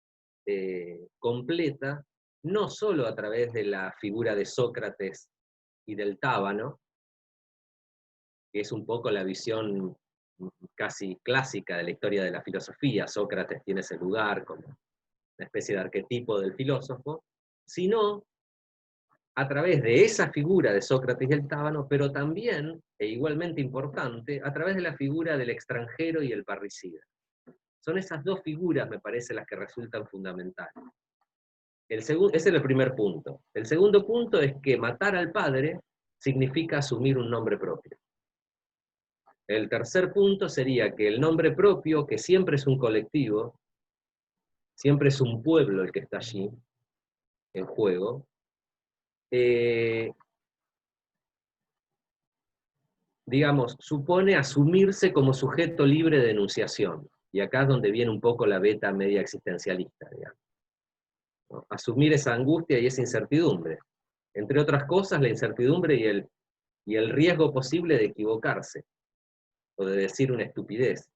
completa, no solo a través de la figura de Sócrates y del tábano, que es un poco la visión casi clásica de la historia de la filosofía. Sócrates tiene ese lugar como una especie de arquetipo del filósofo, sino a través de esa figura de Sócrates y el tábano, pero también, e igualmente importante, a través de la figura del extranjero y el parricida. Son esas dos figuras, me parece, las que resultan fundamentales. Ese es el primer punto. El segundo punto es que matar al padre significa asumir un nombre propio. El tercer punto sería que el nombre propio, que siempre es un colectivo, siempre es un pueblo el que está allí, en juego, digamos, supone asumirse como sujeto libre de enunciación. Y acá es donde viene un poco la beta media existencialista, digamos, ¿no? Asumir esa angustia y esa incertidumbre. Entre otras cosas, la incertidumbre y el riesgo posible de equivocarse, o de decir una estupidez.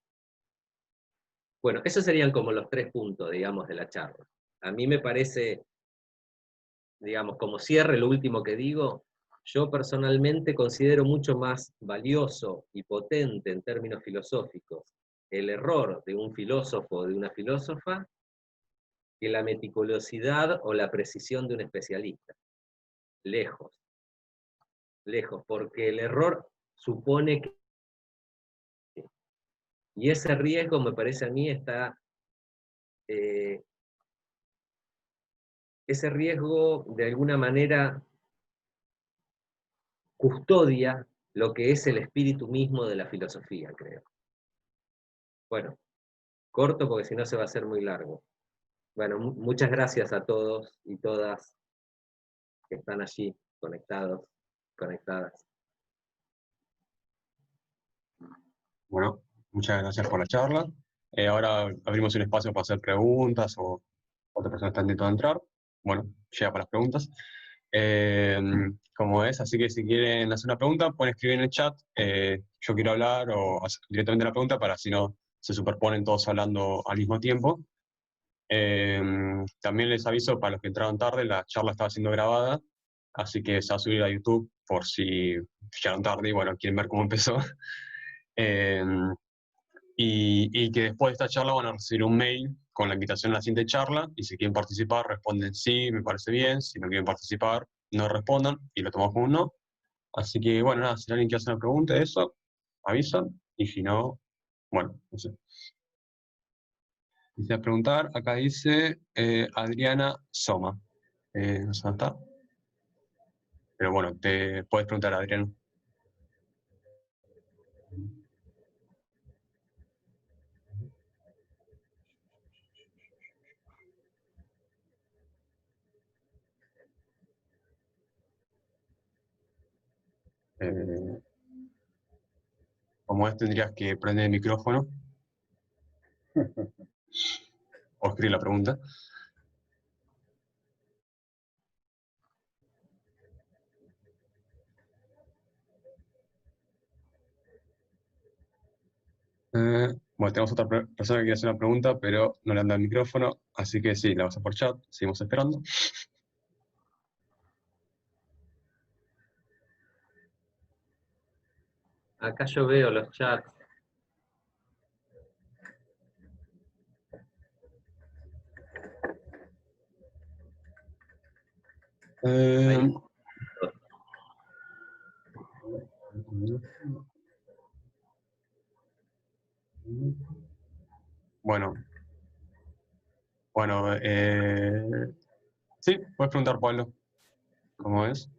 Bueno, esos serían como los 3 puntos, digamos, de la charla. A mí me parece, digamos, como cierre lo último que digo, yo personalmente considero mucho más valioso y potente en términos filosóficos el error de un filósofo o de una filósofa que la meticulosidad o la precisión de un especialista. Lejos, lejos, porque el error supone que... Y ese riesgo, me parece a mí, está... ese riesgo, de alguna manera, custodia lo que es el espíritu mismo de la filosofía, creo. Bueno, corto porque si no se va a hacer muy largo. Bueno, muchas gracias a todos y todas que están allí conectados, conectadas. Bueno, muchas gracias por la charla. Ahora abrimos un espacio para hacer preguntas o otra persona está intentando entrar. Bueno, llega para las preguntas. Como es, así que si quieren hacer una pregunta, pueden escribir en el chat, yo quiero hablar, o hacer directamente la pregunta para si no se superponen todos hablando al mismo tiempo. También les aviso, para los que entraron tarde, la charla estaba siendo grabada, así que se va a subir a YouTube por si llegaron tarde y bueno, quieren ver cómo empezó. Y que después de esta charla van a recibir un mail con la invitación a la siguiente charla, y si quieren participar, responden sí, me parece bien. Si no quieren participar, no respondan, y lo tomamos como un no. Así que, bueno, nada, si alguien quiere hacer una pregunta de eso, avisan, y si no, bueno, no sé. Dice a preguntar, acá dice Adriana Soma. No sé dónde está. Pero bueno, te puedes preguntar, Adriana. Como es, tendrías que prender el micrófono o escribir la pregunta. Bueno, tenemos otra persona que quiere hacer una pregunta, pero no le anda el micrófono, así que sí, la vas a por chat, seguimos esperando. Acá yo veo los chats. Ahí. Bueno, sí, puedes preguntar, Pablo, ¿cómo es?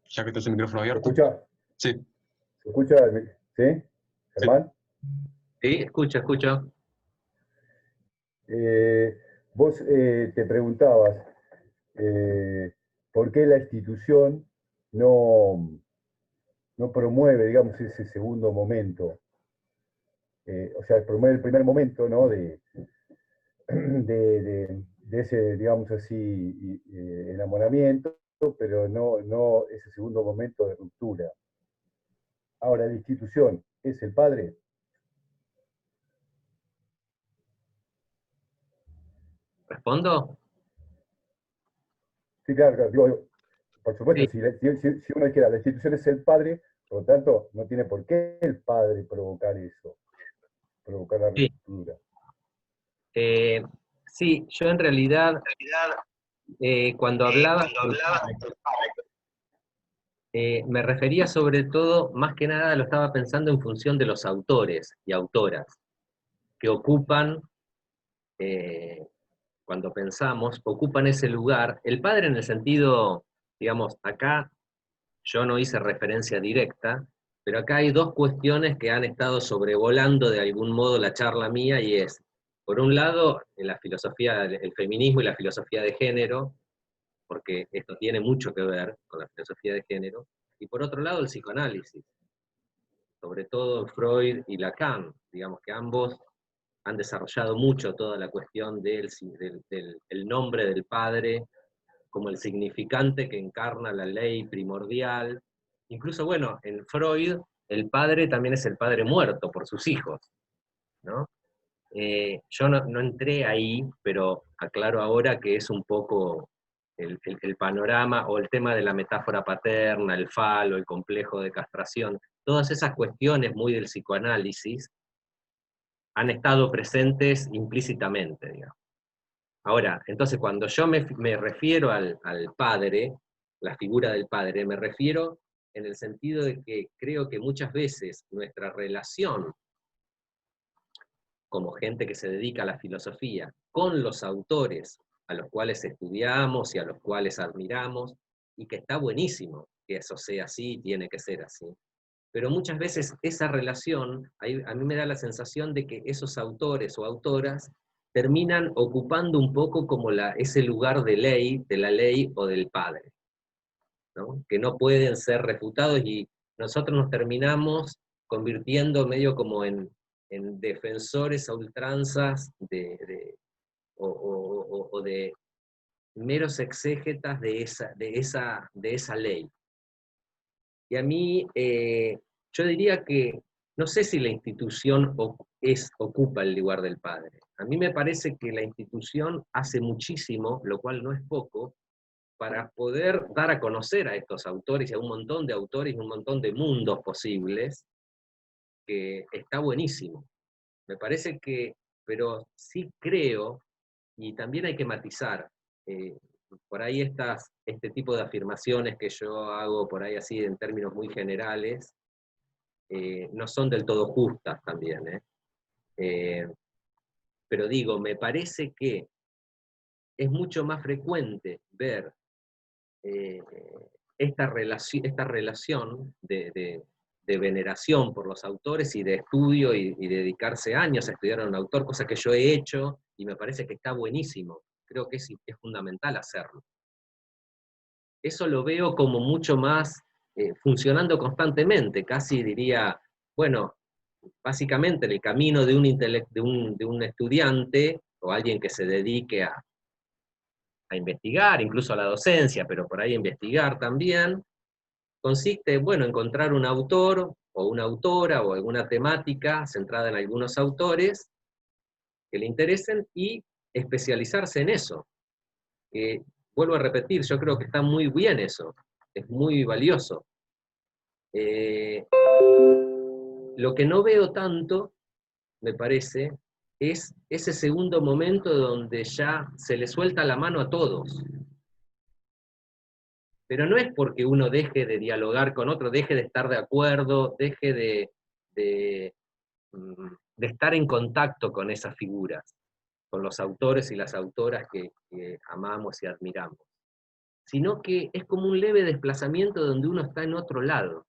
Ya que estás el micrófono ¿Se abierto. escucha? Sí, ¿Se escucha? ¿Sí? sí. ¿Germán? Sí, escucho, escucho. Vos te preguntabas por qué la institución no promueve, digamos, ese segundo momento. O sea, promueve el primer momento, ¿no? De ese, digamos así, enamoramiento, pero no ese segundo momento de ruptura. Ahora, la institución es el padre. ¿Respondo? Sí, claro, claro, digo, por Sí. supuesto, si uno dijera la institución es el padre, Por lo tanto, no tiene por qué el padre provocar eso, provocar la Sí. ruptura. Sí, yo en realidad, cuando hablaba, me refería sobre todo, más que nada lo estaba pensando en función de los autores y autoras, que ocupan, cuando pensamos, ocupan ese lugar. El padre en el sentido, digamos, acá yo no hice referencia directa, pero acá hay dos cuestiones que han estado sobrevolando de algún modo la charla mía, y es, por un lado, en la filosofía, el feminismo y la filosofía de género, porque esto tiene mucho que ver con la filosofía de género, y por otro lado el psicoanálisis, sobre todo Freud y Lacan, digamos que ambos han desarrollado mucho toda la cuestión del nombre del padre como el significante que encarna la ley primordial. Incluso, bueno, en Freud, el padre también es el padre muerto por sus hijos, ¿no? Yo no entré ahí, pero aclaro ahora que es un poco el panorama o el tema de la metáfora paterna, el falo, el complejo de castración, todas esas cuestiones muy del psicoanálisis han estado presentes implícitamente, digamos. Ahora, entonces cuando yo me refiero al padre, la figura del padre, me refiero en el sentido de que creo que muchas veces nuestra relación como gente que se dedica a la filosofía con los autores a los cuales estudiamos y a los cuales admiramos, y que está buenísimo que eso sea así, tiene que ser así. Pero muchas veces esa relación, a mí me da la sensación de que esos autores o autoras terminan ocupando un poco como ese lugar de la ley o del padre, ¿no? Que no pueden ser refutados, y nosotros nos terminamos convirtiendo medio como en defensores a ultranzas o de meros exégetas de esa ley. Y a mí, yo diría que, no sé si la institución ocupa el lugar del padre. A mí me parece que la institución hace muchísimo, lo cual no es poco, para poder dar a conocer a estos autores y a un montón de autores y un montón de mundos posibles, que está buenísimo. Me parece que, pero sí creo, y también hay que matizar, eh, por ahí este tipo de afirmaciones que yo hago por ahí así en términos muy generales, no son del todo justas también. Pero digo, me parece que es mucho más frecuente ver eh, esta relación de veneración por los autores y de estudio y dedicarse años a estudiar a un autor, cosa que yo he hecho y me parece que está buenísimo. Creo que es fundamental hacerlo. Eso lo veo como mucho más funcionando constantemente, casi diría, bueno, básicamente en el camino de un estudiante o alguien que se dedique a investigar, incluso a la docencia, pero por ahí a investigar también, consiste, bueno, encontrar un autor o una autora o alguna temática centrada en algunos autores que le interesen y especializarse en eso. Vuelvo a repetir, yo creo que está muy bien eso, es muy valioso. Lo que no veo tanto, me parece, es ese segundo momento donde ya se le suelta la mano a todos. Pero no es porque uno deje de dialogar con otro, deje de estar de acuerdo, deje de, de estar en contacto con esas figuras, con los autores y las autoras que amamos y admiramos, sino que es como un leve desplazamiento donde uno está en otro lado.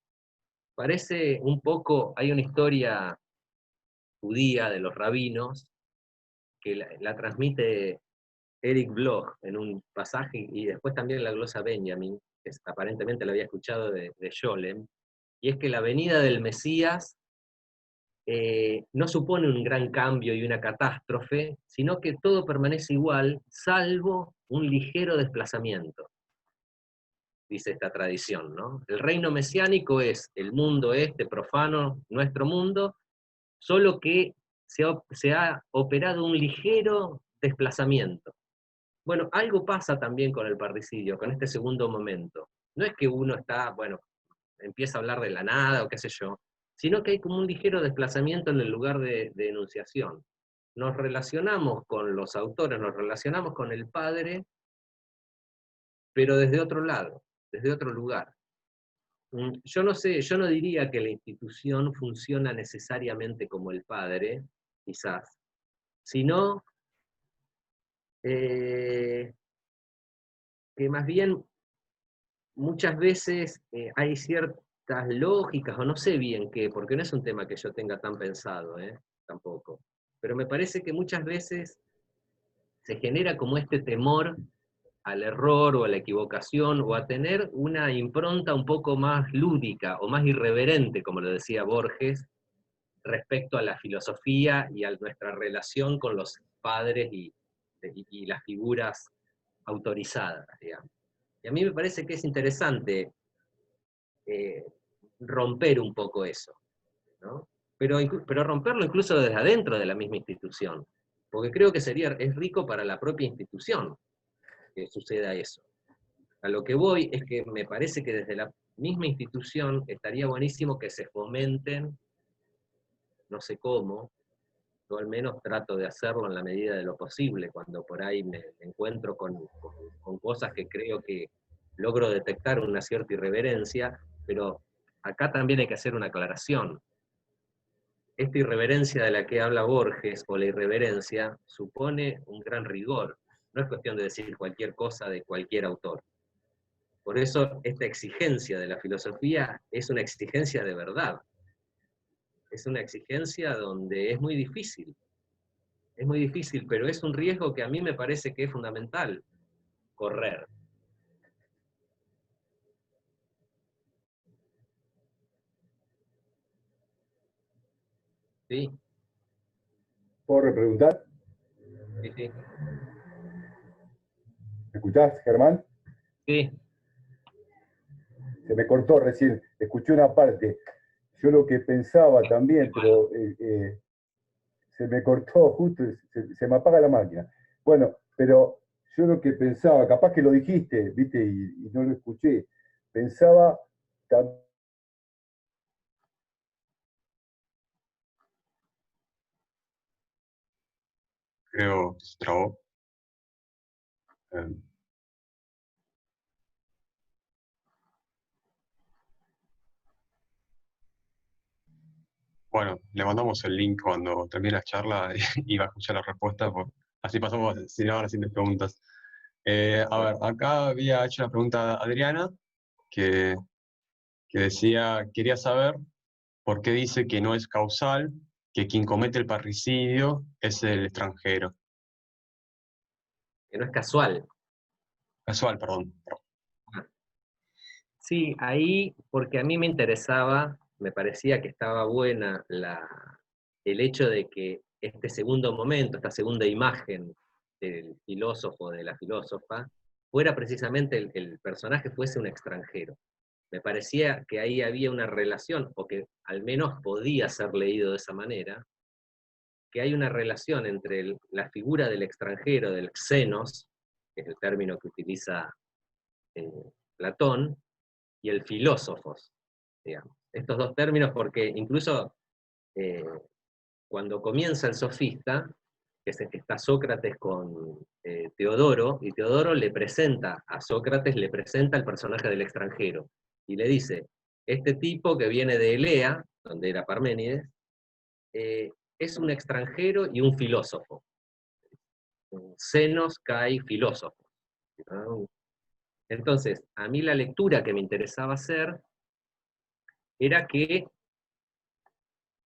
Parece un poco, hay una historia judía de los rabinos que la transmite Eric Bloch en un pasaje, y después también la glosa Benjamin, que aparentemente la había escuchado de Scholem, y es que la venida del Mesías no supone un gran cambio y una catástrofe, sino que todo permanece igual, salvo un ligero desplazamiento, dice esta tradición, ¿no? El reino mesiánico es el mundo este profano, nuestro mundo, solo que se ha operado un ligero desplazamiento. Bueno, algo pasa también con el parricidio, con este segundo momento. No es que uno está, bueno, empieza a hablar de la nada o qué sé yo, sino que hay como un ligero desplazamiento en el lugar de enunciación. Nos relacionamos con los autores, nos relacionamos con el padre, pero desde otro lado, desde otro lugar. Yo no sé, yo no diría que la institución funciona necesariamente como el padre, quizás, sino que más bien muchas veces hay ciertas lógicas, o no sé bien qué, porque no es un tema que yo tenga tan pensado, tampoco. Pero me parece que muchas veces se genera como este temor al error o a la equivocación, o a tener una impronta un poco más lúdica o más irreverente, como lo decía Borges, respecto a la filosofía y a nuestra relación con los padres y las figuras autorizadas, digamos. Y a mí me parece que es interesante eh, romper un poco eso, ¿no? Pero romperlo incluso desde adentro de la misma institución, porque creo que es rico para la propia institución que suceda eso. A lo que voy es que me parece que desde la misma institución estaría buenísimo que se fomenten, no sé cómo, yo al menos trato de hacerlo en la medida de lo posible, cuando por ahí me encuentro con cosas que creo que logro detectar una cierta irreverencia, pero acá también hay que hacer una aclaración. Esta irreverencia de la que habla Borges, o la irreverencia, supone un gran rigor. No es cuestión de decir cualquier cosa de cualquier autor. Por eso esta exigencia de la filosofía es una exigencia de verdad. Es una exigencia donde es muy difícil, pero es un riesgo que a mí me parece que es fundamental correr. ¿Sí? ¿Puedo repreguntar? Sí, sí. ¿Me escuchás, Germán? Sí. Se me cortó recién, escuché una parte. Yo lo que pensaba también, pero se me cortó justo, se me apaga la máquina. Bueno, pero yo lo que pensaba, capaz que lo dijiste, viste, y no lo escuché, pensaba también. Creo que se trabó. Eh, Bueno, le mandamos el link cuando termine la charla y va a escuchar la respuesta, así pasamos sin ahora sin preguntas. A ver, acá había hecho una pregunta a Adriana que, que decía, quería saber por qué dice que no es causal, que quien comete el parricidio es el extranjero. Que no es casual. Casual, perdón. Sí, ahí, porque a mí me interesaba, me parecía que estaba buena el hecho de que este segundo momento, esta segunda imagen del filósofo, de la filósofa, fuera precisamente el personaje fuese un extranjero. Me parecía que ahí había una relación, o que al menos podía ser leído de esa manera, que hay una relación entre la figura del extranjero, del xenos, que es el término que utiliza eh, Platón, y el filósofos, digamos. Estos dos términos, porque incluso eh, cuando comienza el sofista, que está Sócrates con Teodoro, y Teodoro le presenta a Sócrates, le presenta el personaje del extranjero, y le dice, este tipo que viene de Elea, donde era Parménides, es un extranjero y un filósofo. Senos kai filósofo. ¿No? Entonces, a mí la lectura que me interesaba hacer era que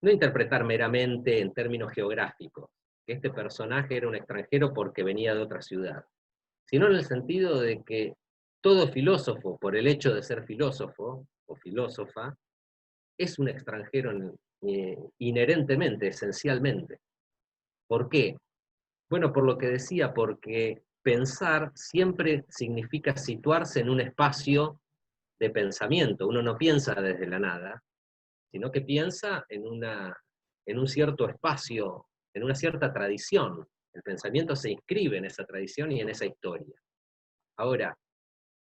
no interpretar meramente en términos geográficos, que este personaje era un extranjero porque venía de otra ciudad, sino en el sentido de que todo filósofo, por el hecho de ser filósofo o filósofa, es un extranjero inherentemente, esencialmente. ¿Por qué? Bueno, por lo que decía, porque pensar siempre significa situarse en un espacio de pensamiento. Uno no piensa desde la nada, sino que piensa en un cierto espacio, en una cierta tradición. El pensamiento se inscribe en esa tradición y en esa historia. Ahora,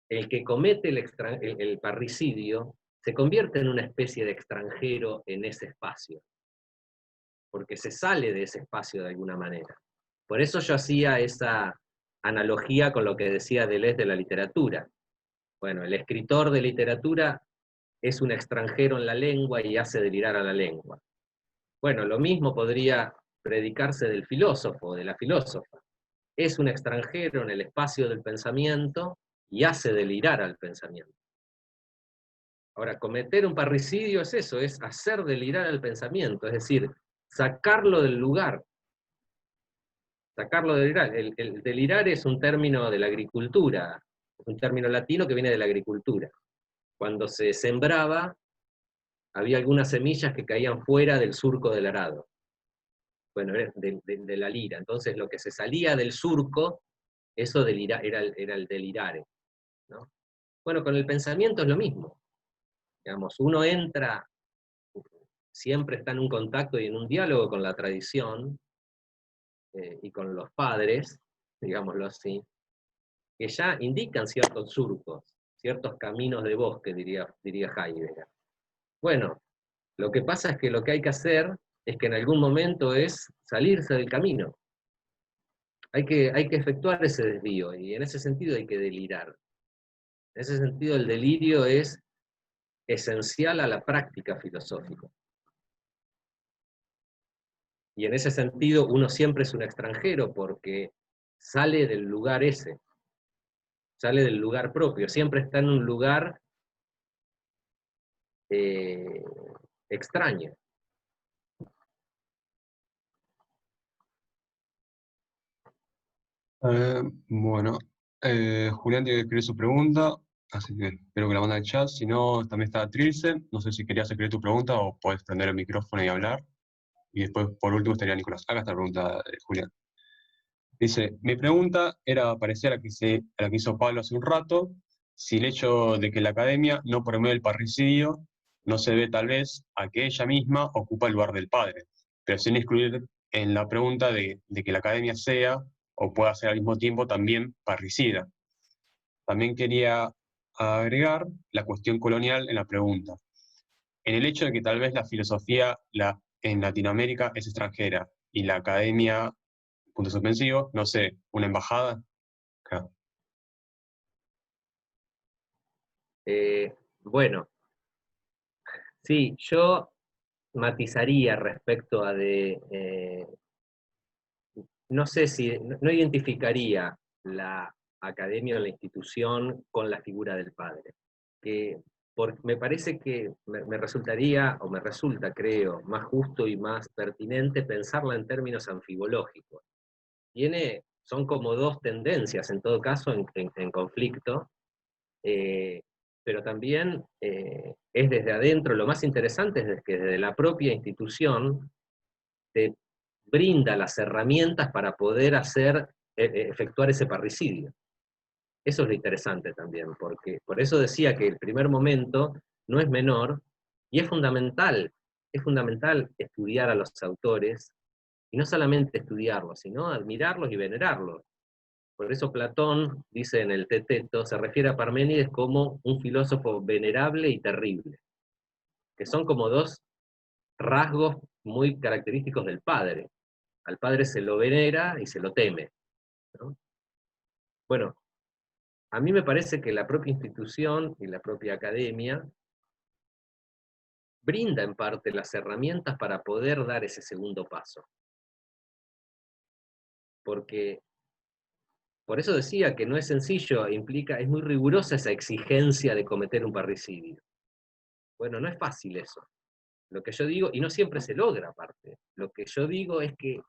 el que comete el parricidio se convierte en una especie de extranjero en ese espacio, porque se sale de ese espacio de alguna manera. Por eso yo hacía esa analogía con lo que decía Deleuze de la literatura. Bueno, el escritor de literatura es un extranjero en la lengua y hace delirar a la lengua. Bueno, lo mismo podría predicarse del filósofo o de la filósofa. Es un extranjero en el espacio del pensamiento y hace delirar al pensamiento. Ahora, cometer un parricidio es eso, es hacer delirar al pensamiento, es decir, sacarlo del lugar. Sacarlo del delirar. El delirar es un término de la agricultura, es un término latino que viene de la agricultura. Cuando se sembraba, había algunas semillas que caían fuera del surco del arado. Bueno, de la lira. Entonces lo que se salía del surco, eso era el delirare, ¿no? Bueno, con el pensamiento es lo mismo. Digamos, uno entra, siempre está en un contacto y en un diálogo con la tradición, y con los padres, digámoslo así, que ya indican ciertos surcos, ciertos caminos de bosque, diría Heidegger. Bueno, lo que pasa es que lo que hay que hacer es que en algún momento es salirse del camino. Hay que efectuar ese desvío, y en ese sentido hay que delirar. En ese sentido el delirio es esencial a la práctica filosófica. Y en ese sentido uno siempre es un extranjero porque sale del lugar ese, sale del lugar propio, siempre está en un lugar extraño. Bueno, Julián tiene que escribir su pregunta, así que espero que la mande al chat. Si no, también está Trilce. No sé si querías escribir tu pregunta o puedes prender el micrófono y hablar. Y después, por último, estaría Nicolás. Acá está la pregunta de Julián. Dice, mi pregunta era parecida a la que hizo Pablo hace un rato, si el hecho de que la academia no promueve el parricidio no se debe tal vez a que ella misma ocupa el lugar del padre, pero sin excluir en la pregunta de que la academia sea o pueda ser al mismo tiempo también parricida. También quería agregar la cuestión colonial en la pregunta. En el hecho de que tal vez la filosofía en Latinoamérica es extranjera y la academia, punto suspensivo, no sé, una embajada. Claro. Bueno, sí, yo matizaría respecto a no sé si, no identificaría la academia o la institución con la figura del padre. Me parece que me resultaría, o me resulta, creo, más justo y más pertinente pensarla en términos anfibológicos. Son como dos tendencias, en todo caso, en conflicto, pero también es desde adentro. Lo más interesante es que desde la propia institución te brinda las herramientas para poder efectuar ese parricidio. Eso es lo interesante también, porque por eso decía que el primer momento no es menor, y es fundamental estudiar a los autores, y no solamente estudiarlos, sino admirarlos y venerarlos. Por eso Platón dice en el Teteto, se refiere a Parménides como un filósofo venerable y terrible, que son como dos rasgos muy característicos del padre. Al padre se lo venera y se lo teme, ¿no? Bueno, a mí me parece que la propia institución y la propia academia brinda en parte las herramientas para poder dar ese segundo paso. Porque, por eso decía que no es sencillo, es muy rigurosa esa exigencia de cometer un parricidio. Bueno, no es fácil eso. Lo que yo digo, y no siempre se logra aparte, lo que yo digo es que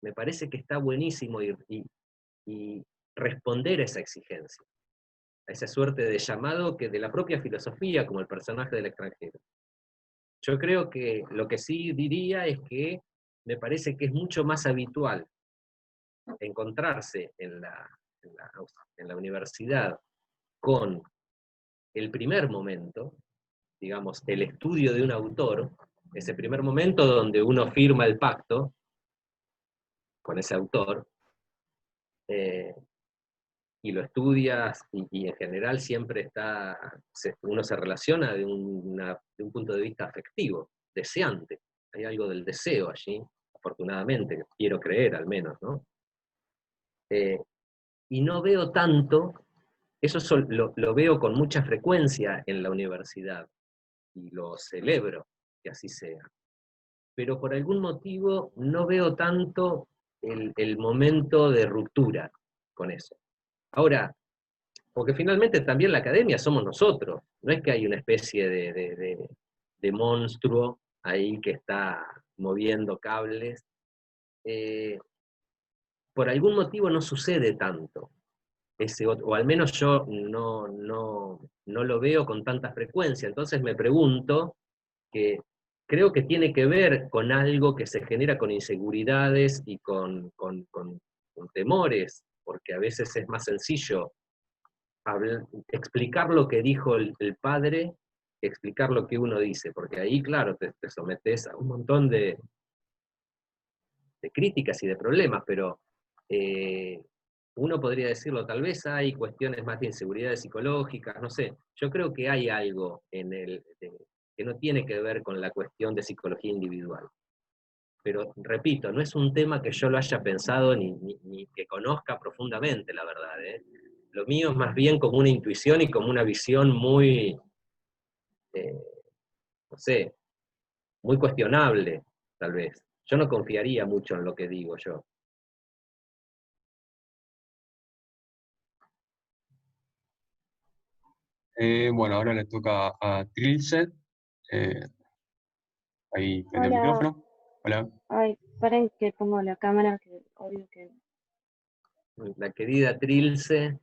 me parece que está buenísimo y responder a esa exigencia, a esa suerte de llamado que de la propia filosofía, como el personaje del extranjero. Yo creo que lo que sí diría es que me parece que es mucho más habitual encontrarse en la universidad con el primer momento, digamos, el estudio de un autor, ese primer momento donde uno firma el pacto con ese autor, y lo estudias, y en general siempre uno se relaciona de un punto de vista afectivo, deseante. Hay algo del deseo allí, afortunadamente, quiero creer al menos, ¿no? Y no veo tanto, lo veo con mucha frecuencia en la universidad, y lo celebro que así sea. Pero por algún motivo no veo tanto el momento de ruptura con eso. Ahora, porque finalmente también la academia somos nosotros, no es que hay una especie de monstruo ahí que está moviendo cables. Por algún motivo no sucede tanto, o al menos yo no lo veo con tanta frecuencia. Entonces me pregunto, que creo que tiene que ver con algo que se genera con inseguridades y con temores, porque a veces es más sencillo explicar lo que dijo el padre que explicar lo que uno dice, porque ahí, claro, te sometes a un montón de críticas y de problemas, pero uno podría decirlo, tal vez hay cuestiones más de inseguridades psicológicas, no sé. Yo creo que hay algo que no tiene que ver con la cuestión de psicología individual. Pero, repito, no es un tema que yo lo haya pensado ni que conozca profundamente, la verdad. Lo mío es más bien como una intuición y como una visión muy, no sé, muy cuestionable, tal vez. Yo no confiaría mucho en lo que digo yo. Bueno, ahora le toca a Trilce. Eh, ahí prende el Hola, micrófono. Hola. ay, paren que pongo la cámara, que obvio que... La querida Trilce.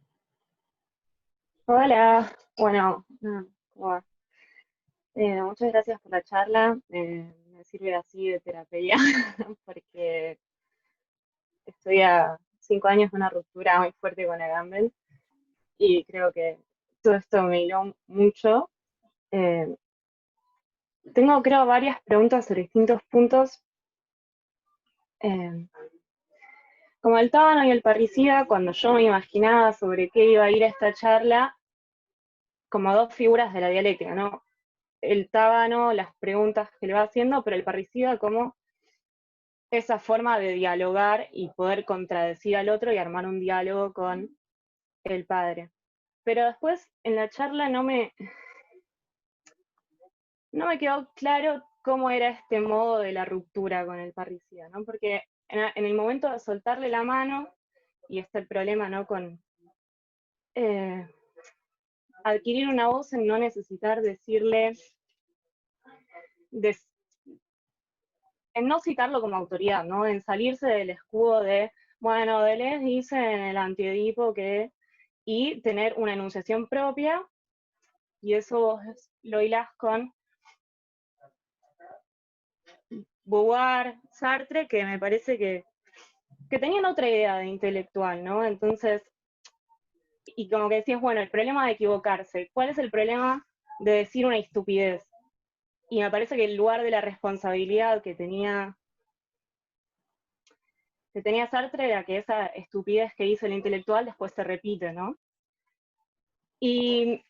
Hola, bueno, nada, ¿cómo va? Muchas gracias por la charla, me sirve así de terapia, porque estoy a 5 años de una ruptura muy fuerte con Agamben, y creo que todo esto me hiló mucho. Eh, Tengo, creo, varias preguntas sobre distintos puntos. Eh, Como el tábano y el parricida, cuando yo me imaginaba sobre qué iba a ir esta charla, como dos figuras de la dialéctica, ¿no? El tábano, las preguntas que le va haciendo, pero el parricida como esa forma de dialogar y poder contradecir al otro y armar un diálogo con el padre. Pero después en la charla no me quedó claro cómo era este modo de la ruptura con el parricida, ¿no? Porque en el momento de soltarle la mano, y está el problema, ¿no? Con adquirir una voz en no necesitar decirle, en no citarlo como autoridad, ¿no? En salirse del escudo de, bueno, Deleuze dice en el Antiedipo que, y tener una enunciación propia, y eso vos lo hilás con Beauvoir, Sartre, que me parece que tenían otra idea de intelectual, ¿no? Entonces, y como que decías, bueno, el problema de equivocarse, ¿cuál es el problema de decir una estupidez? Y me parece que el lugar de la responsabilidad que tenía Sartre era que esa estupidez que hizo el intelectual después se repite, ¿no? Y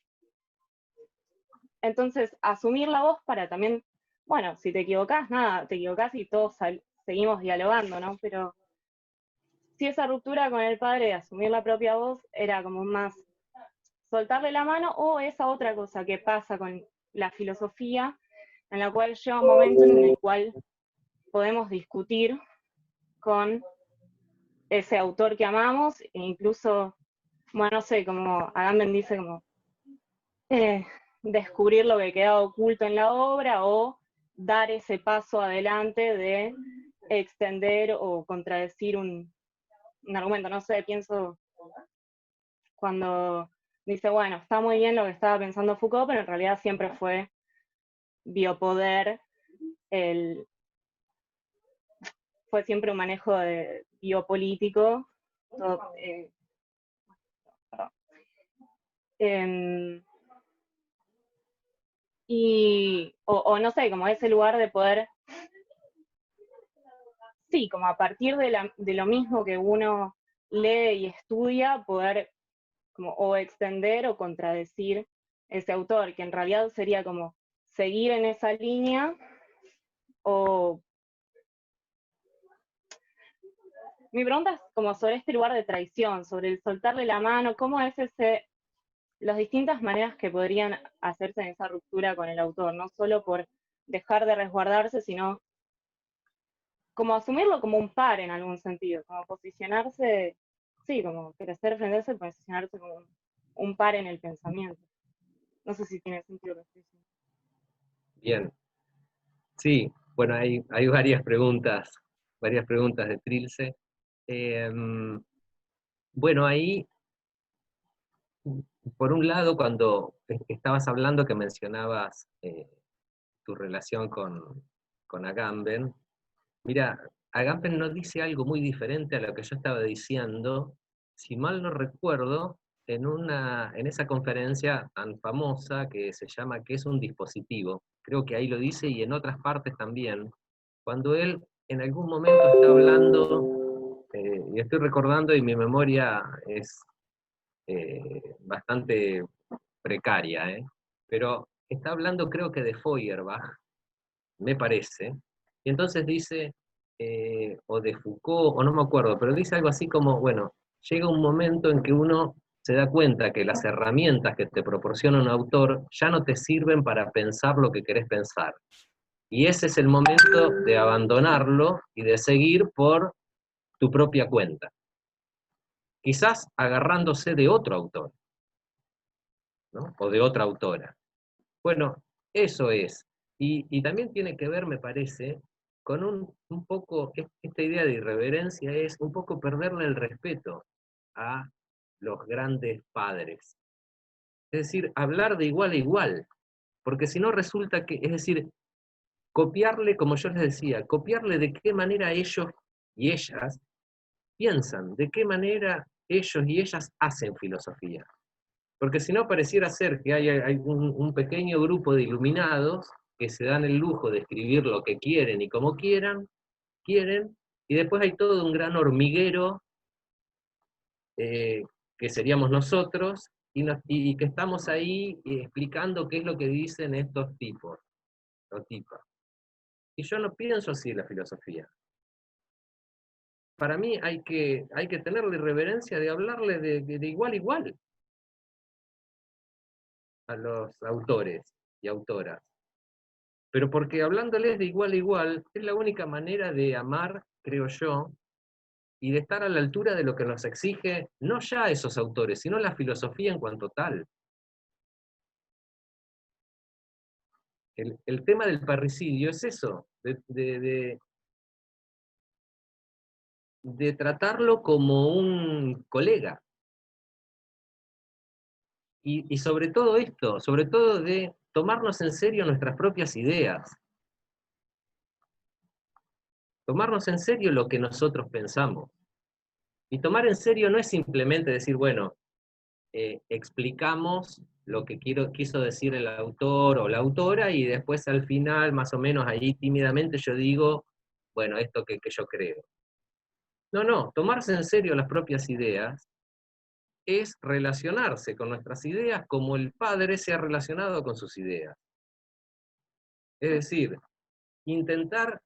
entonces asumir la voz para también, bueno, si te equivocás, nada, te equivocás y todos seguimos dialogando, ¿no? Pero si esa ruptura con el padre de asumir la propia voz era como más soltarle la mano, o esa otra cosa que pasa con la filosofía, en la cual llega un momento en el cual podemos discutir con ese autor que amamos, e incluso, bueno, no sé, como Agamben dice, como descubrir lo que queda oculto en la obra, o dar ese paso adelante de extender o contradecir un argumento. No sé, pienso cuando dice, bueno, está muy bien lo que estaba pensando Foucault, pero en realidad siempre fue biopoder, fue siempre un manejo biopolítico, todo, o no sé, como ese lugar de poder, sí, como a partir de lo mismo que uno lee y estudia, poder como o extender o contradecir ese autor, que en realidad sería como seguir en esa línea o... Mi pregunta es como sobre este lugar de traición, sobre el soltarle la mano, ¿cómo es las distintas maneras que podrían hacerse en esa ruptura con el autor? No solo por dejar de resguardarse, sino como asumirlo como un par en algún sentido, como posicionarse, sí, como crecer frente a eso y posicionarse como un par en el pensamiento. No sé si tiene sentido lo que estoy diciendo. Bien, sí, bueno, hay varias preguntas de Trilce. Bueno, ahí, por un lado, cuando estabas hablando que mencionabas tu relación con Agamben, mira, Agamben nos dice algo muy diferente a lo que yo estaba diciendo, si mal no recuerdo, en esa conferencia tan famosa que se llama ¿Qué es un dispositivo? Creo que ahí lo dice y en otras partes también, cuando él en algún momento está hablando, y estoy recordando y mi memoria es bastante precaria, pero está hablando creo que de Feuerbach, me parece, y entonces dice, o de Foucault, o no me acuerdo, pero dice algo así como, bueno, llega un momento en que uno se da cuenta que las herramientas que te proporciona un autor ya no te sirven para pensar lo que querés pensar. Y ese es el momento de abandonarlo y de seguir por tu propia cuenta. Quizás agarrándose de otro autor, ¿no? O de otra autora. Bueno, eso es. Y también tiene que ver, me parece, con un poco, esta idea de irreverencia es un poco perderle el respeto a los grandes padres. Es decir, hablar de igual a igual, porque si no resulta que, es decir, copiarle, como yo les decía, copiarle de qué manera ellos y ellas piensan, de qué manera ellos y ellas hacen filosofía. Porque si no pareciera ser que hay un pequeño grupo de iluminados que se dan el lujo de escribir lo que quieren y como quieren, y después hay todo un gran hormiguero que seríamos nosotros, y que estamos ahí explicando qué es lo que dicen estos tipos, o tipas. Y yo no pienso así en la filosofía. Para mí hay que tener la irreverencia de hablarle de igual a igual a los autores y autoras. Pero porque hablándoles de igual a igual es la única manera de amar, creo yo, y de estar a la altura de lo que nos exige, no ya esos autores, sino la filosofía en cuanto tal. El tema del parricidio es eso, de tratarlo como un colega. Y sobre todo esto, sobre todo de tomarnos en serio nuestras propias ideas. Tomarnos en serio lo que nosotros pensamos. Y tomar en serio no es simplemente decir, bueno, explicamos lo que quiso decir el autor o la autora, y después al final, más o menos ahí tímidamente, yo digo, bueno, esto que yo creo. No, tomarse en serio las propias ideas es relacionarse con nuestras ideas como el padre se ha relacionado con sus ideas. Es decir, intentar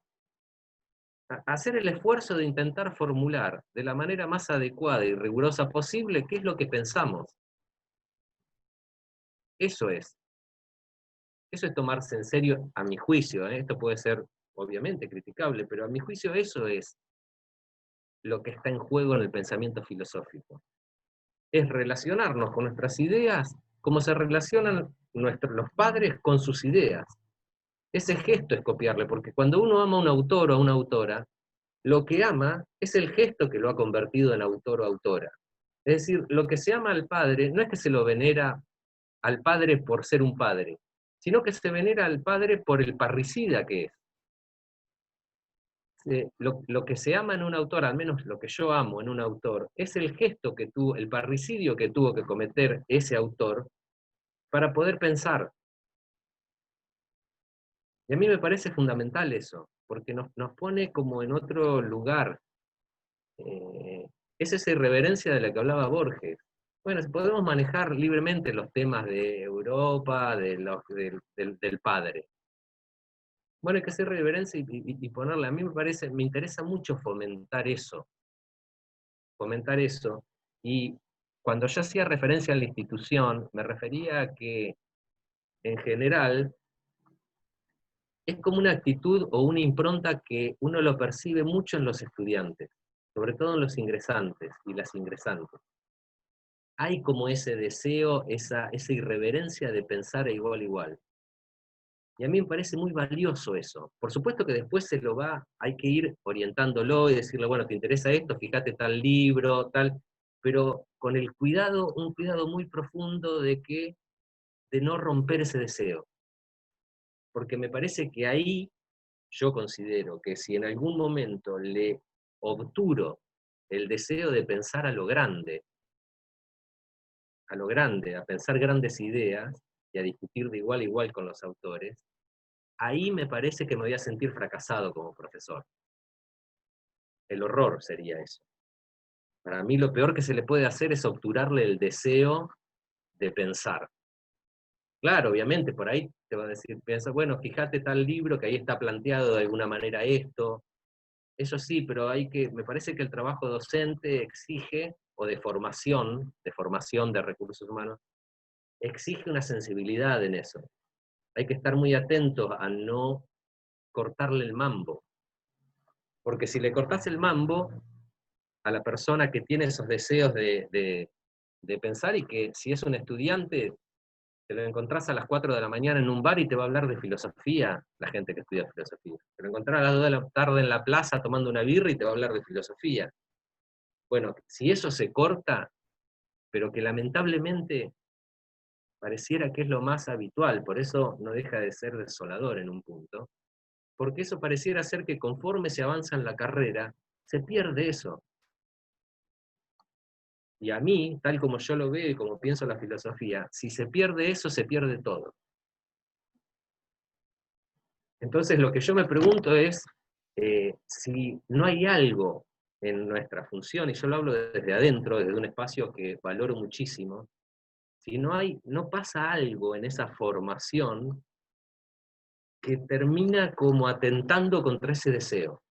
hacer el esfuerzo de intentar formular de la manera más adecuada y rigurosa posible qué es lo que pensamos. Eso es tomarse en serio, a mi juicio, esto puede ser obviamente criticable, pero a mi juicio eso es lo que está en juego en el pensamiento filosófico. Es relacionarnos con nuestras ideas como se relacionan los padres con sus ideas. Ese gesto es copiarle, porque cuando uno ama a un autor o a una autora, lo que ama es el gesto que lo ha convertido en autor o autora. Es decir, lo que se ama al padre no es que se lo venera al padre por ser un padre, sino que se venera al padre por el parricida que es. Lo que se ama en un autor, al menos lo que yo amo en un autor, es el gesto que tuvo, el parricidio que tuvo que cometer ese autor para poder pensar. Y a mí me parece fundamental eso, porque nos pone como en otro lugar. Es esa irreverencia de la que hablaba Borges. bueno, podemos manejar libremente los temas de Europa, del padre. Bueno, hay que hacer reverencia y ponerle. A mí me interesa mucho fomentar eso. Y cuando yo hacía referencia a la institución, me refería a que, en general, es como una actitud o una impronta que uno lo percibe mucho en los estudiantes, sobre todo en los ingresantes y las ingresantes. Hay como ese deseo, esa irreverencia de pensar a igual. Y a mí me parece muy valioso eso. Por supuesto que después hay que ir orientándolo y decirle, bueno, ¿te interesa esto? Fíjate tal libro, tal, pero con el cuidado, un cuidado muy profundo de no romper ese deseo. Porque me parece que ahí yo considero que si en algún momento le obturo el deseo de pensar a lo grande, a pensar grandes ideas y a discutir de igual a igual con los autores, ahí me parece que me voy a sentir fracasado como profesor. El horror sería eso. Para mí lo peor que se le puede hacer es obturarle el deseo de pensar. Claro, obviamente, por ahí te va a decir, piensa, bueno, fíjate tal libro que ahí está planteado de alguna manera esto. Eso sí, pero me parece que el trabajo docente exige, o de formación de recursos humanos, exige una sensibilidad en eso. Hay que estar muy atentos a no cortarle el mambo. Porque si le cortás el mambo a la persona que tiene esos deseos de pensar, y que si es un estudiante, te lo encontrás a las 4 de la mañana en un bar y te va a hablar de filosofía, la gente que estudia filosofía. Te lo encontrás a las 2 de la tarde en la plaza tomando una birra y te va a hablar de filosofía. Bueno, si eso se corta, pero que lamentablemente pareciera que es lo más habitual, por eso no deja de ser desolador en un punto, porque eso pareciera ser que conforme se avanza en la carrera, se pierde eso. Y a mí, tal como yo lo veo y como pienso la filosofía, si se pierde eso, se pierde todo. Entonces lo que yo me pregunto es si no hay algo en nuestra función, y yo lo hablo desde adentro, desde un espacio que valoro muchísimo, si no pasa algo en esa formación que termina como atentando contra ese deseo.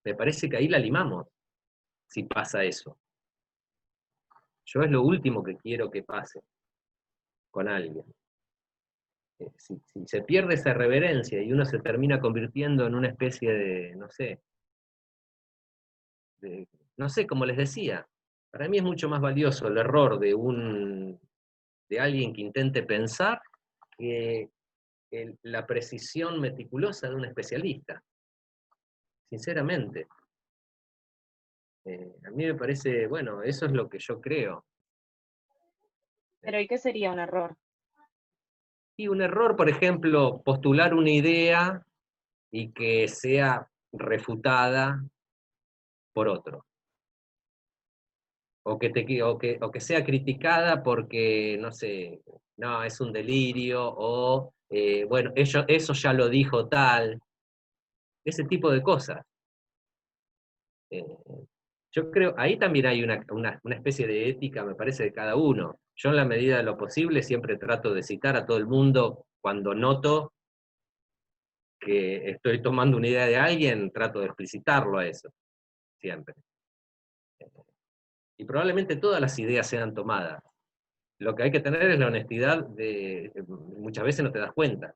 Me parece que ahí la limamos, si pasa eso. Yo es lo último que quiero que pase con alguien. Si se pierde esa reverencia y uno se termina convirtiendo en una especie de, no sé, como les decía, para mí es mucho más valioso el error de alguien que intente pensar que la precisión meticulosa de un especialista. Sinceramente. A mí me parece, bueno, eso es lo que yo creo. Pero ¿y qué sería un error? Y un error, por ejemplo, postular una idea y que sea refutada por otro. O que sea criticada porque, no sé, no, es un delirio, o, bueno, eso ya lo dijo tal. Ese tipo de cosas. Eh, Yo creo, ahí también hay una especie de ética, me parece, de cada uno. Yo en la medida de lo posible siempre trato de citar a todo el mundo cuando noto que estoy tomando una idea de alguien, trato de explicitarlo a eso, siempre. Y probablemente todas las ideas sean tomadas. Lo que hay que tener es la honestidad muchas veces no te das cuenta.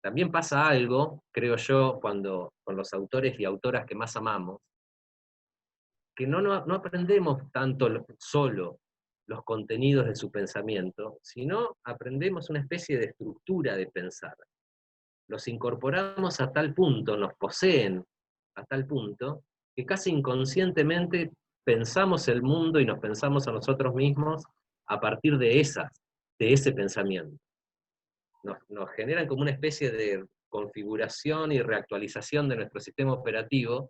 También pasa algo, creo yo, cuando con los autores y autoras que más amamos, que no aprendemos tanto solo los contenidos de su pensamiento, sino aprendemos una especie de estructura de pensar. Los incorporamos a tal punto, nos poseen a tal punto, que casi inconscientemente pensamos el mundo y nos pensamos a nosotros mismos a partir de ese pensamiento. Nos generan como una especie de configuración y reactualización de nuestro sistema operativo.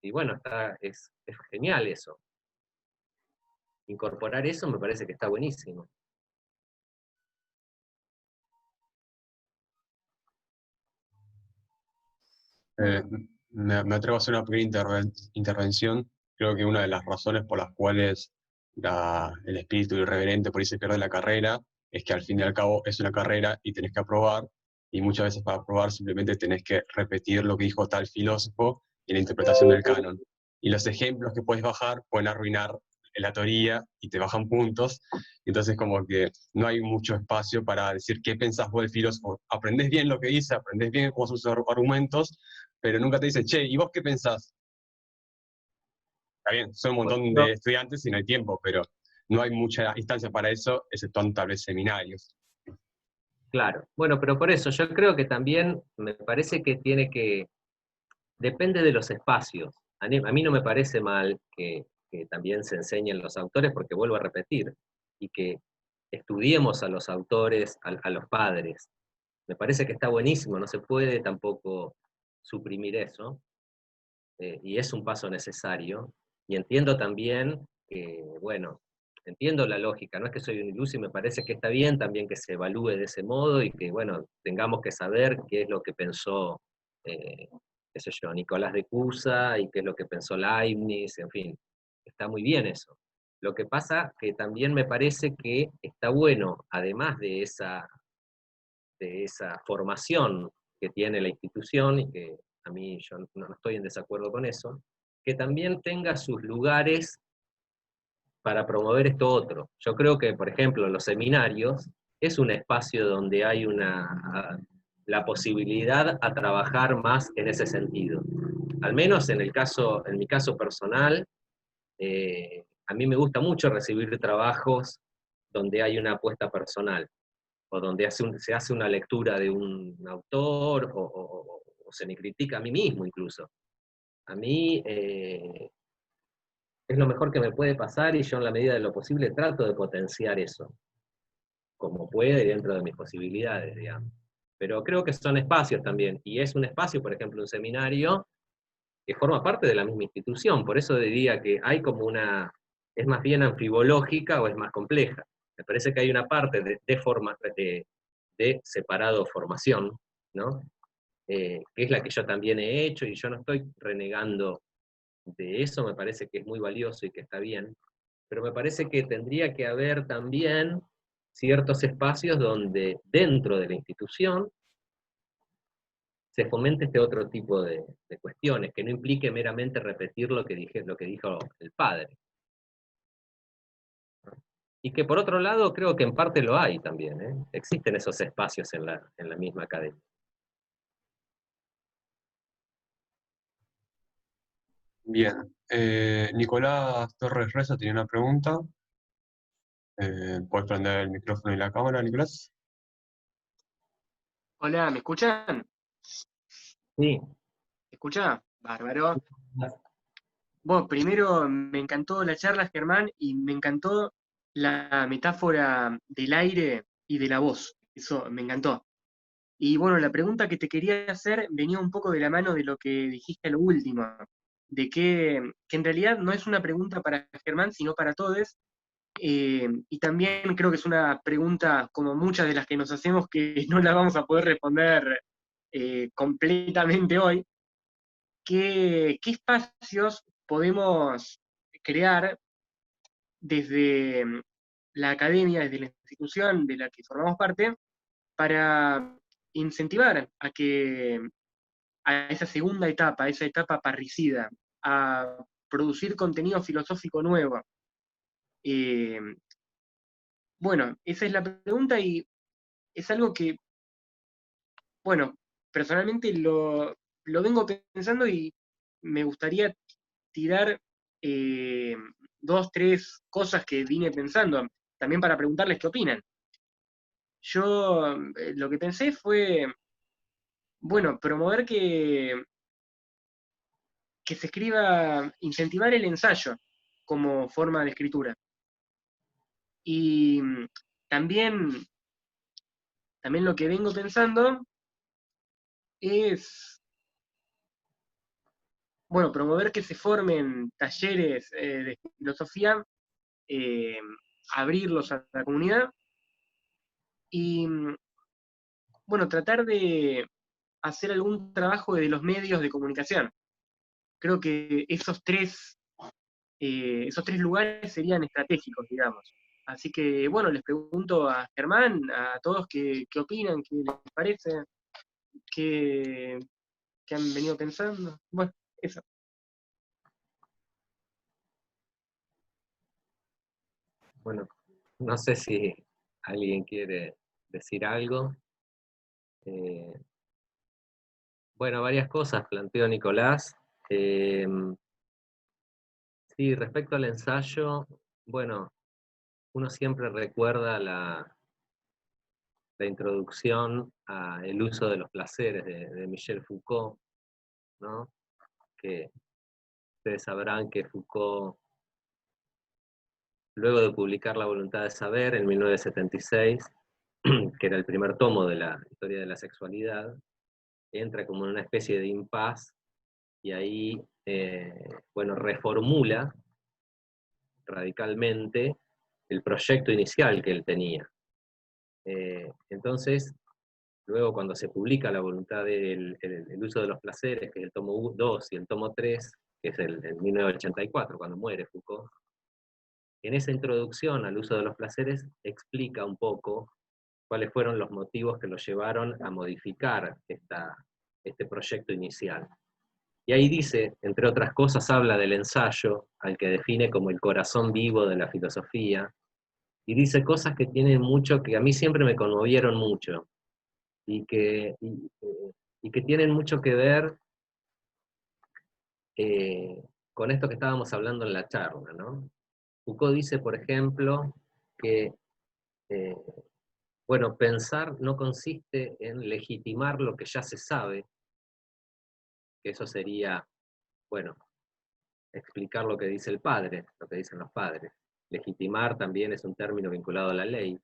Y bueno, es genial eso. Incorporar eso me parece que está buenísimo. Eh, me atrevo a hacer una pequeña intervención. Creo que una de las razones por las cuales el espíritu irreverente, por ahí se pierde la carrera, es que al fin y al cabo es una carrera y tenés que aprobar, y muchas veces para aprobar simplemente tenés que repetir lo que dijo tal filósofo en la interpretación del canon. Y los ejemplos que puedes bajar pueden arruinar la teoría y te bajan puntos, entonces como que no hay mucho espacio para decir qué pensás vos del filósofo. Aprendés bien lo que dice, aprendés bien cómo son sus argumentos, pero nunca te dice, che, ¿y vos qué pensás? Está bien, son un montón No, de estudiantes y no hay tiempo, pero no hay mucha instancia para eso, exceptuando tal vez seminarios. claro. Bueno, pero por eso yo creo que también me parece que depende de los espacios. A mí no me parece mal que también se enseñen los autores, porque vuelvo a repetir, y que estudiemos a los autores, a los padres. Me parece que está buenísimo, no se puede tampoco suprimir eso, y es un paso necesario. Y entiendo también que, bueno, entiendo la lógica, no es que soy un iluso y me parece que está bien también que se evalúe de ese modo y que, bueno, tengamos que saber qué es lo que pensó, eh, qué sé yo, Nicolás de Cusa y qué es lo que pensó Leibniz, en fin, está muy bien eso. Lo que pasa que también me parece que está bueno, además de esa formación que tiene la institución, y que a mí yo no estoy en desacuerdo con eso, que también tenga sus lugares para promover esto otro. Yo creo que, por ejemplo, los seminarios es un espacio donde hay la posibilidad a trabajar más en ese sentido. Al menos en mi caso personal, a mí me gusta mucho recibir trabajos donde hay una apuesta personal, o donde se hace una lectura de un autor, o se me critica a mí mismo incluso. A mí es lo mejor que me puede pasar y yo en la medida de lo posible trato de potenciar eso, como puede dentro de mis posibilidades, digamos. Pero creo que son espacios también, y es un espacio, por ejemplo, un seminario, que forma parte de la misma institución, por eso diría que hay como es más bien anfibológica o es más compleja. Me parece que hay una parte de separado formación, ¿no? Que es la que yo también he hecho, y yo no estoy renegando de eso, me parece que es muy valioso y que está bien, pero me parece que tendría que haber también ciertos espacios donde dentro de la institución se fomente este otro tipo de cuestiones, que no implique meramente repetir lo que dijo el padre. Y que por otro lado creo que en parte lo hay también, ¿eh? Existen esos espacios en la misma academia. Bien. Nicolás Torres Reza tiene una pregunta. ¿Puedes prender el micrófono y la cámara, Nicolás? Hola, ¿me escuchan? Sí. ¿Me escucha? Bárbaro. Bueno, primero me encantó la charla, Germán, y me encantó la metáfora del aire y de la voz. Eso me encantó. Y bueno, la pregunta que te quería hacer venía un poco de la mano de lo que dijiste a lo último, de que en realidad no es una pregunta para Germán, sino para todos. Y también creo que es una pregunta, como muchas de las que nos hacemos, que no la vamos a poder responder completamente hoy. ¿Qué espacios podemos crear desde la academia, desde la institución de la que formamos parte, para incentivar a esa segunda etapa, a esa etapa parricida, a producir contenido filosófico nuevo? Eh, bueno, esa es la pregunta y es algo que, bueno, personalmente lo vengo pensando y me gustaría tirar eh, dos, tres cosas que vine pensando, también para preguntarles qué opinan. Yo lo que pensé fue, bueno, promover que se escriba, incentivar el ensayo como forma de escritura. Y también, también lo que vengo pensando es, bueno, promover que se formen talleres de filosofía, eh, abrirlos a la comunidad y, bueno, tratar de hacer algún trabajo de los medios de comunicación. Creo que esos tres esos 3 lugares serían estratégicos, digamos. Así que, bueno, les pregunto a Germán, a todos qué opinan, qué les parece, qué han venido pensando. Bueno, eso. Bueno, no sé si alguien quiere decir algo. Bueno, varias cosas planteó Nicolás. Sí, respecto al ensayo, bueno, uno siempre recuerda la introducción al uso de los placeres de Michel Foucault, ¿no? Que ustedes sabrán que Foucault, luego de publicar La voluntad de saber en 1976, que era el primer tomo de la historia de la sexualidad, entra como en una especie de impasse y ahí, bueno, reformula radicalmente el proyecto inicial que él tenía. Entonces, luego cuando se publica La voluntad del el uso de los placeres, que es el tomo 2 y el tomo 3, que es el 1984, cuando muere Foucault, en esa introducción al uso de los placeres explica un poco cuáles fueron los motivos que lo llevaron a modificar este proyecto inicial. Y ahí dice, entre otras cosas, habla del ensayo, al que define como el corazón vivo de la filosofía, y dice cosas que tienen mucho, que a mí siempre me conmovieron mucho, y que tienen mucho que ver con esto que estábamos hablando en la charla, ¿no? Foucault dice, por ejemplo, que bueno, pensar no consiste en legitimar lo que ya se sabe, que eso sería, bueno, explicar lo que dice el padre, lo que dicen los padres. Legitimar también es un término vinculado a la ley,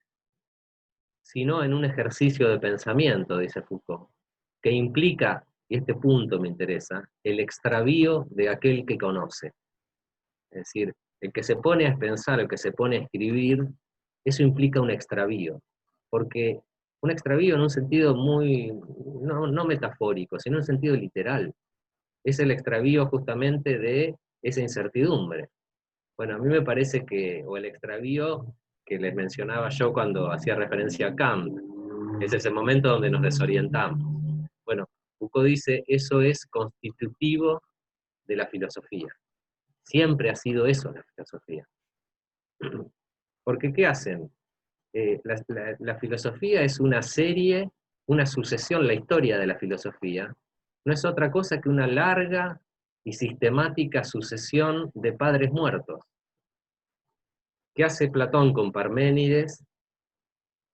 sino en un ejercicio de pensamiento, dice Foucault, que implica, y este punto me interesa, el extravío de aquel que conoce. Es decir, el que se pone a pensar, el que se pone a escribir, eso implica un extravío, porque un extravío en un sentido muy, no metafórico, sino en un sentido literal. Es el extravío justamente de esa incertidumbre. Bueno, a mí me parece que, o el extravío que les mencionaba yo cuando hacía referencia a Kant, es ese momento donde nos desorientamos. Bueno, Foucault dice, eso es constitutivo de la filosofía. Siempre ha sido eso la filosofía. Porque ¿qué hacen? La filosofía es una serie, una sucesión, la historia de la filosofía, no es otra cosa que una larga y sistemática sucesión de padres muertos. ¿Qué hace Platón con Parménides?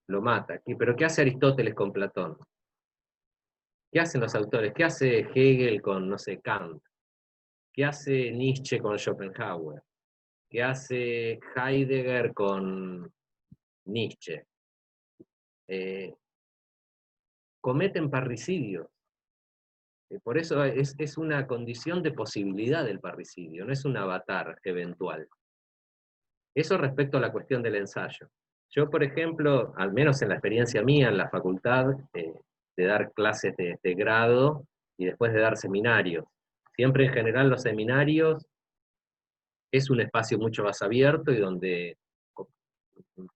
Lo mata. ¿Pero qué hace Aristóteles con Platón? ¿Qué hacen los autores? ¿Qué hace Hegel con, no sé, Kant? ¿Qué hace Nietzsche con Schopenhauer? ¿Qué hace Heidegger con Nietzsche? Cometen parricidios. Por eso es una condición de posibilidad del parricidio, no es un avatar eventual. Eso respecto a la cuestión del ensayo. Yo, por ejemplo, al menos en la experiencia mía en la facultad, de dar clases de grado y después de dar seminarios, siempre en general los seminarios es un espacio mucho más abierto y donde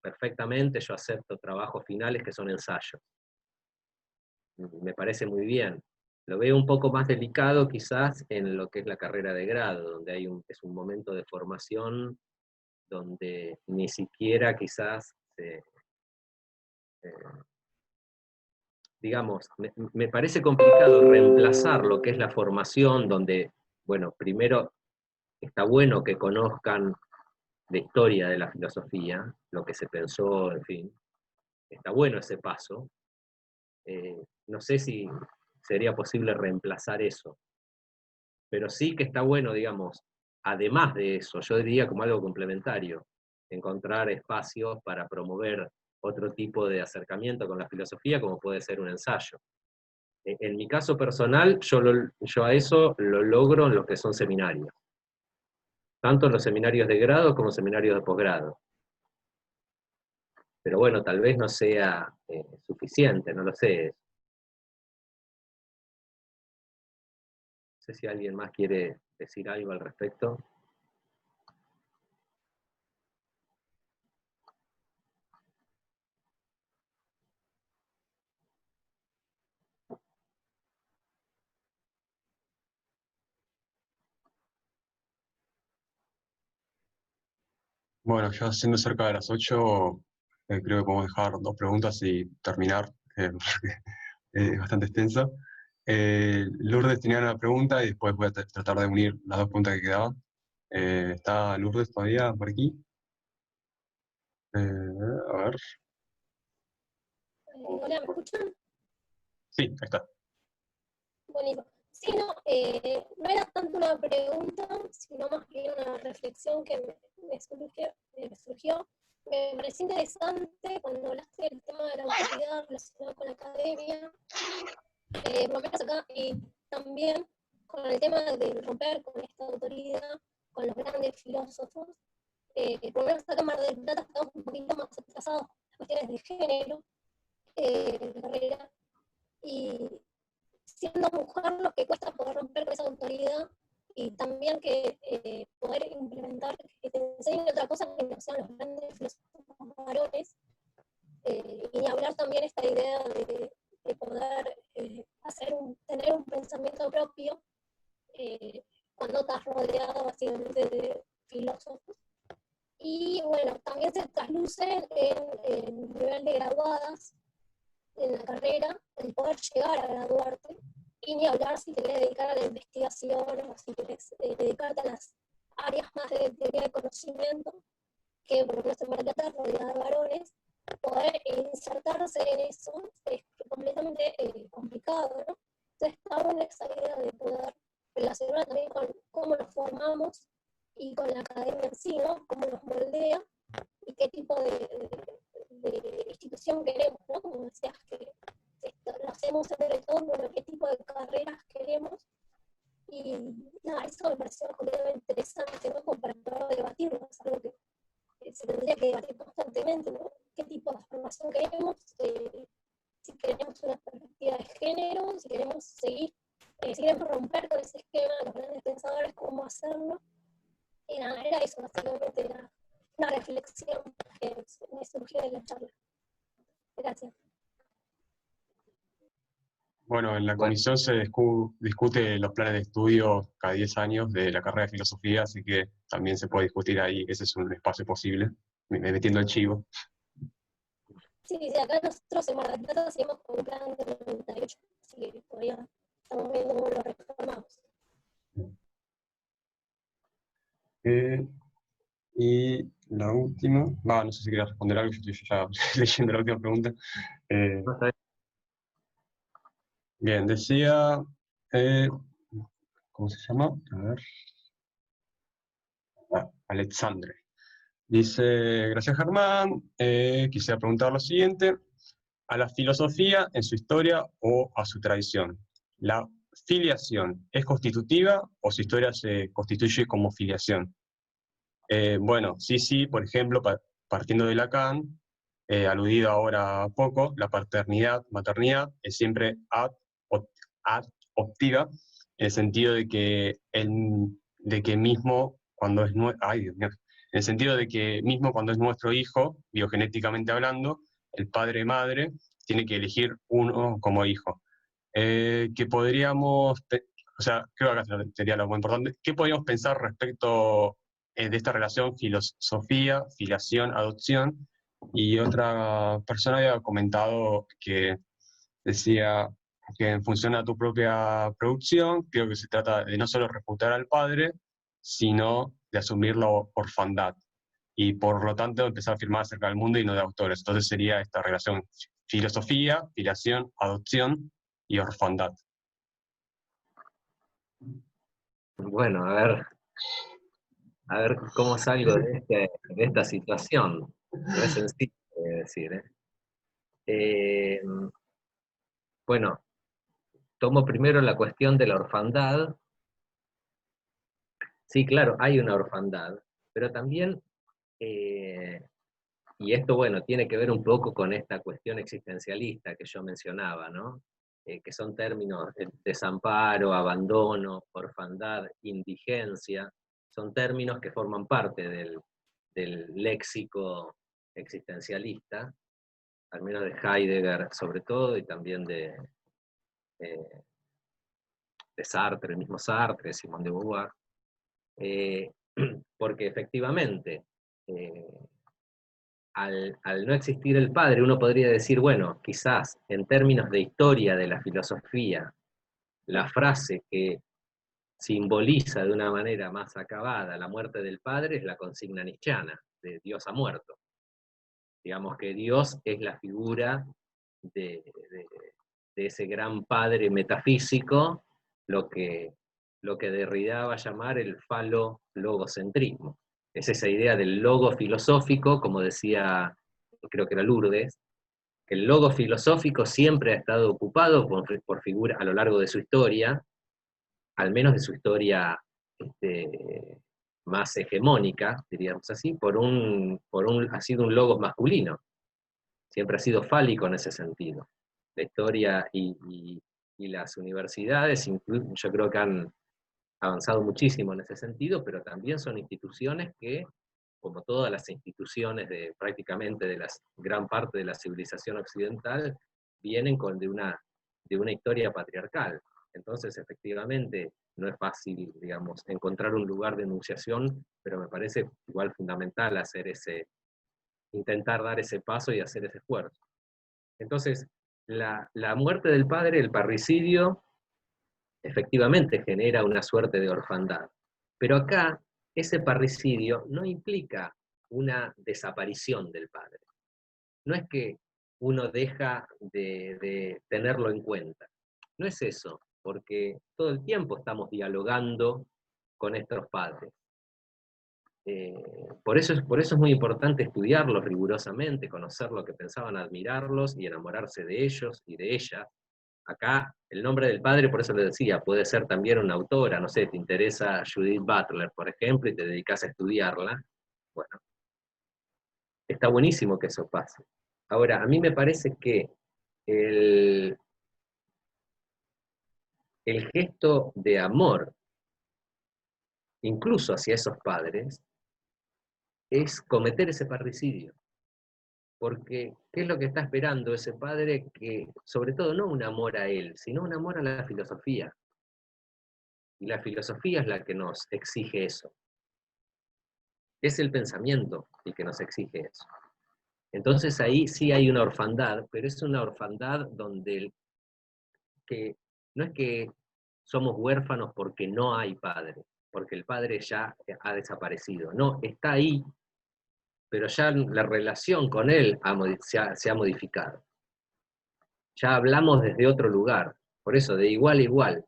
perfectamente yo acepto trabajos finales que son ensayos. Me parece muy bien. Lo veo un poco más delicado quizás en lo que es la carrera de grado, donde es un momento de formación donde ni siquiera quizás, digamos, me parece complicado reemplazar lo que es la formación, donde, bueno, primero está bueno que conozcan la historia de la filosofía, lo que se pensó, en fin, está bueno ese paso. No sé si sería posible reemplazar eso, pero sí que está bueno, digamos, además de eso, yo diría como algo complementario, encontrar espacios para promover otro tipo de acercamiento con la filosofía, como puede ser un ensayo. En mi caso personal, yo a eso lo logro en lo que son seminarios, tanto en los seminarios de grado como seminarios de posgrado. Pero bueno, tal vez no sea suficiente, no lo sé. No sé si alguien más quiere decir algo al respecto. Bueno, ya siendo cerca de las 8, creo que podemos dejar 2 preguntas y terminar, porque es bastante extensa. Lourdes tenía una pregunta y después voy a tratar de unir las 2 preguntas que quedaban. ¿Está Lourdes todavía por aquí? A ver. Hola, ¿me escuchan? Sí, ahí está. Buenísimo. Sí, no, no era tanto una pregunta, sino más bien una reflexión que me surgió. Me pareció interesante cuando hablaste del tema de la autoridad relacionada con la academia, por lo menos acá, y también con el tema de romper con esta autoridad, con los grandes filósofos. Por lo menos acá en Mar del Plata estamos un poquito más atrasados en cuestiones de género, en la carrera, y siendo mujer lo que cuesta poder romper con esa autoridad y también que poder implementar, que te enseñen otra cosa que no sean los grandes filósofos varones, y ni hablar también esta idea de poder tener un pensamiento propio cuando estás rodeado básicamente de filósofos. Y bueno, también se trasluce en el nivel de graduadas en la carrera, el poder llegar a graduarte, y ni hablar si te querés dedicar a la investigación o si querés dedicarte a las áreas más de teoría de conocimiento, que por ejemplo en Mar del Plata, rodeada de varones, poder insertarse en eso es completamente complicado, ¿no? Entonces está buena esa idea de poder relacionar también con cómo nos formamos y con la academia en sí, ¿no? Cómo nos moldea y qué tipo de institución queremos, ¿no? Como decías que esto lo hacemos entre todos, bueno, qué tipo de carreras queremos. Y nada, eso me pareció completamente interesante, ¿no? Como para poder debatirlo, es algo que se tendría que debatir constantemente, ¿no? ¿Qué tipo de formación queremos? Si queremos una perspectiva de género, si queremos si queremos romper con ese esquema de los grandes pensadores, cómo hacerlo. Y nada, era eso, básicamente, era una reflexión que me surgió de la charla. Gracias. Bueno, en la Bueno, comisión se discute los planes de estudio cada 10 años de la carrera de filosofía, así que también se puede discutir ahí, ese es un espacio posible, metiendo el chivo. Sí, sí, acá nosotros en Mar del Plata seguimos con un plan de 98, así que todavía estamos viendo cómo lo reformamos. Eh, y la última, no sé si quería responder algo, yo estoy ya leyendo la última pregunta. no está Bien, decía, eh, ¿cómo se llama? A ver. Alexandre. Dice, gracias Germán, quisiera preguntar lo siguiente, a la filosofía en su historia o a su tradición, ¿la filiación es constitutiva o su historia se constituye como filiación? Bueno, sí, por ejemplo, partiendo de Lacan, aludido ahora a poco, la paternidad, maternidad es siempre adoptiva, en el sentido de que mismo cuando es ay, Dios mío, en el sentido de que mismo cuando es nuestro hijo, biogenéticamente hablando, el padre-madre tiene que elegir uno como hijo. Que podríamos, o sea, creo que acá sería lo muy importante, ¿qué podríamos pensar respecto de esta relación filosofía, filiación, adopción? Y otra persona había comentado que decía que en función a tu propia producción, creo que se trata de no solo refutar al padre, sino de asumir la orfandad y por lo tanto empezar a afirmar acerca del mundo y no de autores. Entonces sería esta relación filosofía, filiación, adopción y orfandad. bueno, a ver cómo salgo de esta situación. No es sencillo de decir, ¿eh? Bueno, tomo primero la cuestión de la orfandad. Sí, claro, hay una orfandad, pero también, y esto, bueno, tiene que ver un poco con esta cuestión existencialista que yo mencionaba, ¿no? Que son términos de desamparo, abandono, orfandad, indigencia, son términos que forman parte del léxico existencialista, al menos de Heidegger sobre todo, y también eh, de Sartre, el mismo Sartre, Simone de Beauvoir, porque efectivamente al no existir el padre, uno podría decir, bueno, quizás en términos de historia de la filosofía, la frase que simboliza de una manera más acabada la muerte del padre es la consigna nietzscheana, de Dios ha muerto. Digamos que Dios es la figura de ese gran padre metafísico, lo que Derrida va a llamar el falo-logocentrismo. Es esa idea del logo filosófico, como decía, creo que era Lourdes, que el logo filosófico siempre ha estado ocupado por figuras a lo largo de su historia, al menos de su historia más hegemónica, diríamos así, ha sido un logos masculino. Siempre ha sido fálico en ese sentido. La historia y las universidades, yo creo que han avanzado muchísimo en ese sentido, pero también son instituciones que, como todas las instituciones prácticamente de la gran parte de la civilización occidental, vienen de una historia patriarcal. Entonces, efectivamente, no es fácil, digamos, encontrar un lugar de enunciación, pero me parece igual fundamental intentar dar ese paso y hacer ese esfuerzo. Entonces, la muerte del padre, el parricidio, efectivamente genera una suerte de orfandad. Pero acá, ese parricidio no implica una desaparición del padre. No es que uno deja de tenerlo en cuenta. No es eso, porque todo el tiempo estamos dialogando con nuestros padres. Por eso es muy importante estudiarlos rigurosamente, conocer lo que pensaban, admirarlos y enamorarse de ellos y de ellas. Acá, el nombre del padre, por eso le decía, puede ser también una autora, no sé, te interesa Judith Butler, por ejemplo, y te dedicas a estudiarla, bueno, está buenísimo que eso pase. Ahora, a mí me parece que el gesto de amor, incluso hacia esos padres, es cometer ese parricidio. Porque, ¿qué es lo que está esperando ese padre? Que, sobre todo, no un amor a él, sino un amor a la filosofía. Y la filosofía es la que nos exige eso. Es el pensamiento el que nos exige eso. Entonces ahí sí hay una orfandad, pero es una orfandad donde que no es que somos huérfanos porque no hay padre, porque el padre ya ha desaparecido. No, está ahí, pero ya la relación con él se ha modificado. Ya hablamos desde otro lugar, por eso de igual a igual.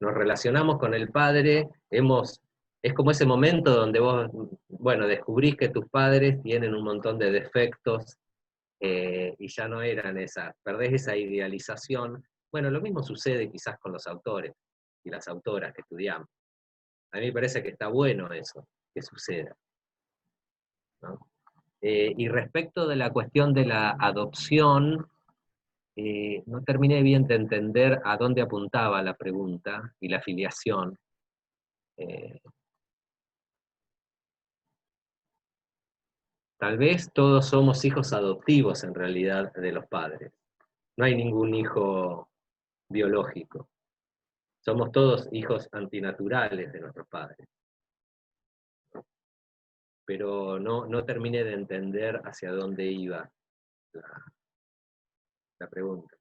Nos relacionamos con el padre, es como ese momento donde vos, bueno, descubrís que tus padres tienen un montón de defectos y ya no eran perdés esa idealización. Bueno, lo mismo sucede quizás con los autores y las autoras que estudiamos. A mí me parece que está bueno eso, que suceda, ¿no? Y respecto de la cuestión de la adopción, no terminé bien de entender a dónde apuntaba la pregunta y la filiación. Tal vez todos somos hijos adoptivos en realidad de los padres. No hay ningún hijo biológico. Somos todos hijos antinaturales de nuestros padres. Pero no terminé de entender hacia dónde iba la pregunta.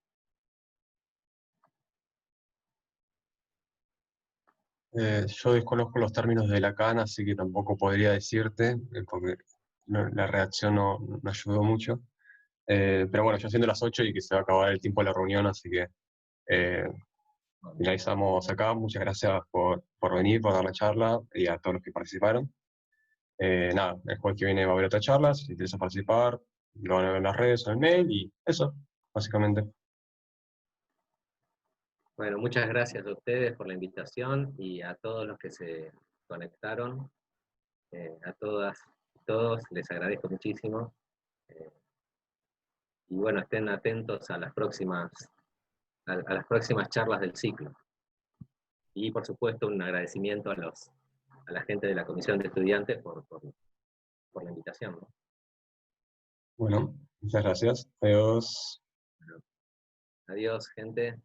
Yo desconozco los términos de Lacan, así que tampoco podría decirte, porque la reacción no ayudó mucho. Pero bueno, ya siendo las 8 y que se va a acabar el tiempo de la reunión, así que finalizamos acá. Muchas gracias por venir, por dar la charla y a todos los que participaron. Nada, el jueves que viene va a haber otra charla, si te interesa participar, lo van a ver en las redes o en el mail, y eso, básicamente. Bueno, muchas gracias a ustedes por la invitación y a todos los que se conectaron. A todas y todos les agradezco muchísimo. Y bueno, estén atentos a las próximas charlas del ciclo. Y por supuesto un agradecimiento a la gente de la Comisión de Estudiantes por la invitación, ¿no? Bueno, muchas gracias. Adiós. Adiós, gente.